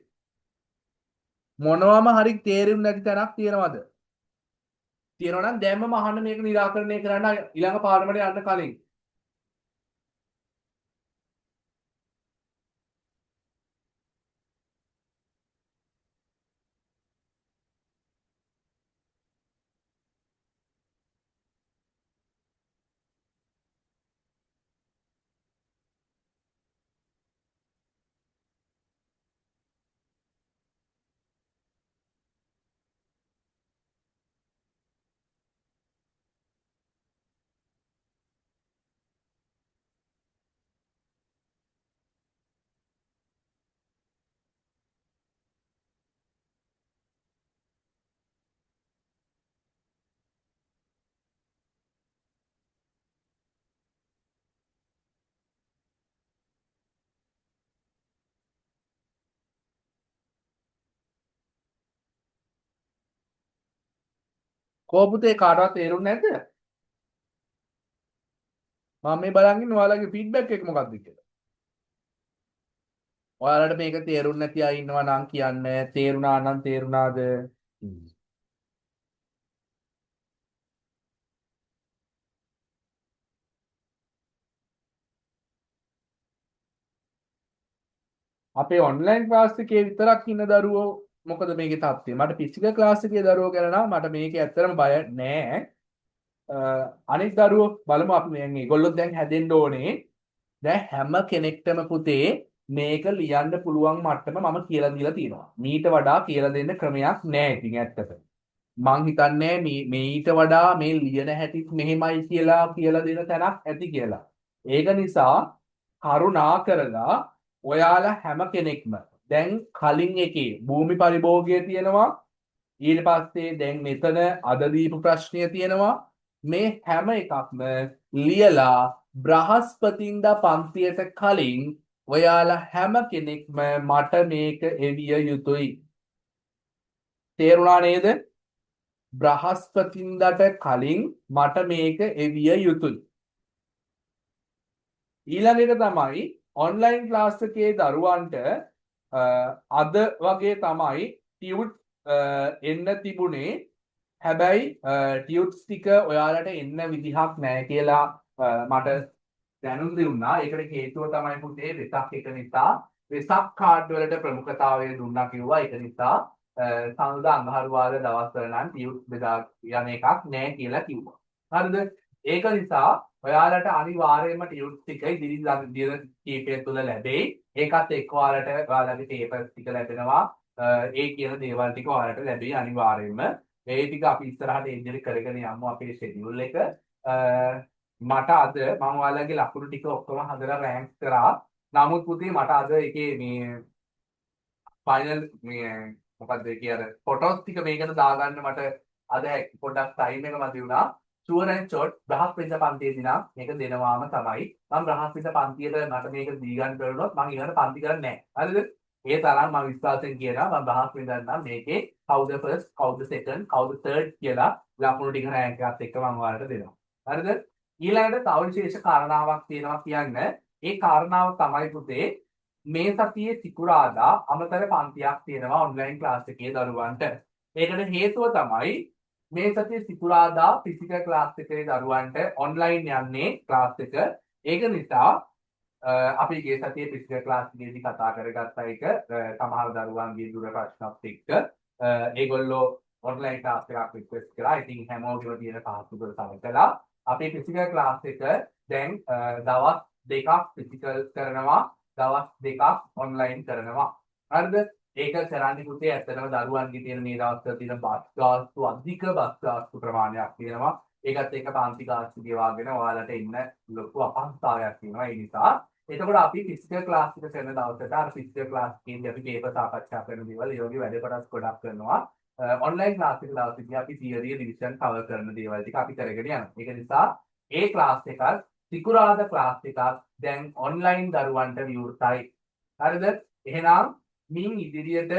මොනවම හරි තේරුම් නැති තැනක් තියනවද? තියෙනවා නම් දැන්ම අහන්න මේක निराකරණය කරන්න ඊළඟ පාඩමට යන්න කලින්. කෝපුතේ කාටවත් තේරුන්නේ නැද්ද? මම මේ බලන් ඉන්නේ ඔයාලගේ ෆීඩ්බැක් එක මොකක්ද කියලා. ඔයාලට මේක තේරුන්නේ නැති අය ඉන්නවා නම් කියන්න. තේරුණා නම් තේරුණාද? අපේ ඔන්ලයින් ක්ලාස් එකේ විතරක් ඉන්න දරුවෝ මොකද මේකේ තත්ත්වය? මට ෆිසිකල් ක්ලාස් එකේ දරුවෝ ගැන නම් මට මේකේ ඇත්තටම බය නෑ. අනිත් දරුවෝ බලමු අපි මේගොල්ලෝ දැන් හැදෙන්න ඕනේ. දැන් හැම කෙනෙක්ටම පුතේ මේක ලියන්න පුළුවන් මට්ටම මම කියලා දීලා තියෙනවා. මීට වඩා කියලා දෙන්න ක්‍රමයක් නෑ ඉතින් ඇත්තට. මං හිතන්නේ මේට වඩා මේ ලියන හැටිත් මෙහෙමයි කියලා දෙන තැනක් ඇති කියලා. ඒක නිසා කරුණා කරලා ඔයාලා හැම කෙනෙක්ම දැන් කලින් එකේ භූමි පරිභෝගය තියෙනවා. ඊට පස්සේ දැන් මෙතන අද දීපු ප්‍රශ්නය තියෙනවා. මේ හැම එකක්ම ලියලා බ්‍රහස්පතින්දා පන්තියට කලින් ඔයාලා හැම කෙනෙක්ම මට මේක එවිය යුතුයි. තේරුණා නේද? බ්‍රහස්පතින්දට කලින් මට මේක එවිය යුතුයි. ඊළඟ එක තමයි ඔන්ලයින් ක්ලාස් එකේ දරුවන්ට අද වගේ තමයි ටියුට් එන්න තිබුණේ. හැබැයි ටියුට්ස් ටික ඔයාලට එන්න විදිහක් නැහැ කියලා මට දැනුම් දුන්නා. ඒකට හේතුව තමයි පුතේ වෙසක් එක නිසා වෙසක් කාඩ් වලට ප්‍රමුඛතාවය දුන්නා කිව්වා. ඒක නිසා සඳුදා අඟහරුවාදා දවස්වල නම් ටියුට් බෙදා යන එකක් නැහැ කියලා කිව්වා. හරිද? ඒක නිසා ඔයාලට අනිවාර්යයෙන්ම ටියුට් ටික ඉදිරි දින කීපය තුළ ලැබෙයි. ඒකත් එක්ක ඔයාලගේ පේපර්ස් ටික ලැබෙනවා. ඒ කියන දේවල් ටික ඔයාලට ලැබෙයි අනිවාර්යයෙන්ම. ඒ ටික අපි ඉස්සරහට ඉදිරි කරගෙන යමු අපේ ෂෙඩියුල් එක. මට අද මම ඔයාලගේ ලකුණු ටික ඔක්කොම හදලා රෑන්ක් කරා. නමුත් පුතේ මට අද එකේ මේ ෆයිනල් මේ මොකක්ද ඒ කියන්නේ ෆොටෝස් ටික මේකට දාගන්න මට අද පොඩ්ඩක් ටයිම් එක මදි වුණා. ෂුවර් ඇන්ඩ් ෂොට් බ්‍රහස්පතින්දා පන්තියේදී නම් මේක දෙනවාම තමයි. මම බ්‍රහස්පතින්දා පන්තියට මට මේක දී ගන්න බැරුණොත් මම ඊළඟට පන්ති කරන්නේ නැහැ. හරිද? ඒ තරම් මම විශ්වාසයෙන් කියනවා මම බ්‍රහස්පතින්දා නම් මේකේ කවුද ෆස්ට් කවුද සෙකන්ඩ් කවුද තර්ඩ් කියලා ලකුණු ටික රෑන්ක් එකත් එක්ක මම ඔයාලට දෙනවා. හරිද? ඊළඟට තව විශේෂ කාරණාවක් තියෙනවා කියන්න. ඒ කාරණාව තමයි පුතේ මේ සතියේ සිකුරාදා අමතර පන්තියක් තියෙනවා ඔන්ලයින් ක්ලාස් එකේ දරුවන්ට. ඒකට හේතුව තමයි මේ සතියේ සිකුරාදා ෆිසිකල් ක්ලාස් එකේ දරුවන්ට ඔන්ලයින් යන්නේ ක්ලාස් එක. ඒක නිසා අපි ගිය සතියේ ෆිසිකල් ක්ලාස් එකේදී කතා කරගත්ත එක සමහර දරුවන්ගේ දුර ප්‍රශ්නත් එක්ක ඒගොල්ලෝ ඔන්ලයින් ක්ලාස් එකක් රික්වෙස්ට් කරා. ඉතින් හැමෝගෙම තියෙන පහසුකම් සලකලා අපේ ෆිසිකල් ක්ලාස් එක දැන් දවස් දෙකක් ෆිසිකල් කරනවා. දවස් දෙකක් ඔන්ලයින් කරනවා. හරිද? ඒක කරන්නේ පුතේ ඇත්තටම දරුවන්ගේ තියෙන මේ දවස්වල තියෙන බස් ගාස්තු අධික බස් ගාස්තු ප්‍රමාණයක් තියෙනවා. ඒකත් එක්ක පාන්ති ගාස්තු ගෙවාගෙන ඔයාලට ඉන්න ලොකු අපහසුතාවයක් තියෙනවා. ඒ නිසා එතකොට අපි ෆිසිකල් ක්ලාස් එක කරන දවසට අර ෆිසිකල් ක්ලාස් එකේදී අපි පේපර් සාකච්ඡා කරන දේවල් ඒ වගේ වැඩ කොටස් ගොඩක් කරනවා. ඔන්ලයින් ක්ලාස් එක දවසේදී අපි තියරි රිවිෂන් කවර් කරන දේවල් ටික අපි කරගෙන යනවා. ඒක නිසා ඒ ක්ලාස් එකත් සිකුරාදා ක්ලාස් එකක් දැන් ඔන්ලයින් දරුවන්ට විවෘතයි. හරිද? එහෙනම් මින් ඉදිරියට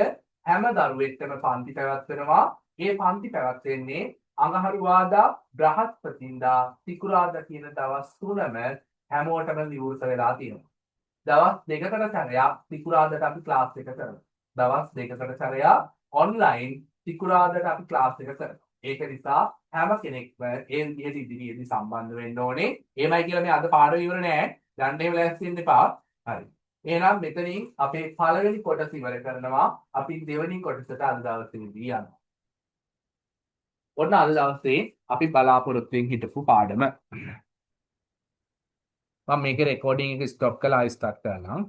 හැම දරුවෙක්ටම පන්ති පැවැත්වෙනවා. ඒ පන්ති පැවැත්වෙන්නේ අඟහරුවාදා බ්‍රහස්පතින්දා සිකුරාදා කියන දවස් තුනම හැමෝටම විවෘත වෙලා තියෙනවා. දවස් දෙකකට සැරයක් සිකුරාදාට අපි ක්ලාස් එක කරනවා. දවස් දෙකකට සැරයක් ඔන්ලයින් සිකුරාදාට අපි ක්ලාස් එක කරනවා. ඒක නිසා හැම කෙනෙක්ම ඒ විදිහට ඉදිරියේදී සම්බන්ධ වෙන්න ඕනේ. එහෙමයි කියලා මේ අද පාඩම ඉවර නෑ. යන්න එහෙම ලෑස්ති වෙන්න එපා. හරි. එහෙනම් මෙතනින් අපේ පළවෙනි කොටස ඉවර කරනවා. අපි දෙවෙනි කොටසට අද දවසේදී යනවා. ඔන්න අද දවසේ අපි බලාපොරොත්තුෙන් හිටපු පාඩම. මම මේකේ රෙකෝඩින් එක ස්ටොප් කරලා ආයෙ ස්ටාර්ට් කරනවා.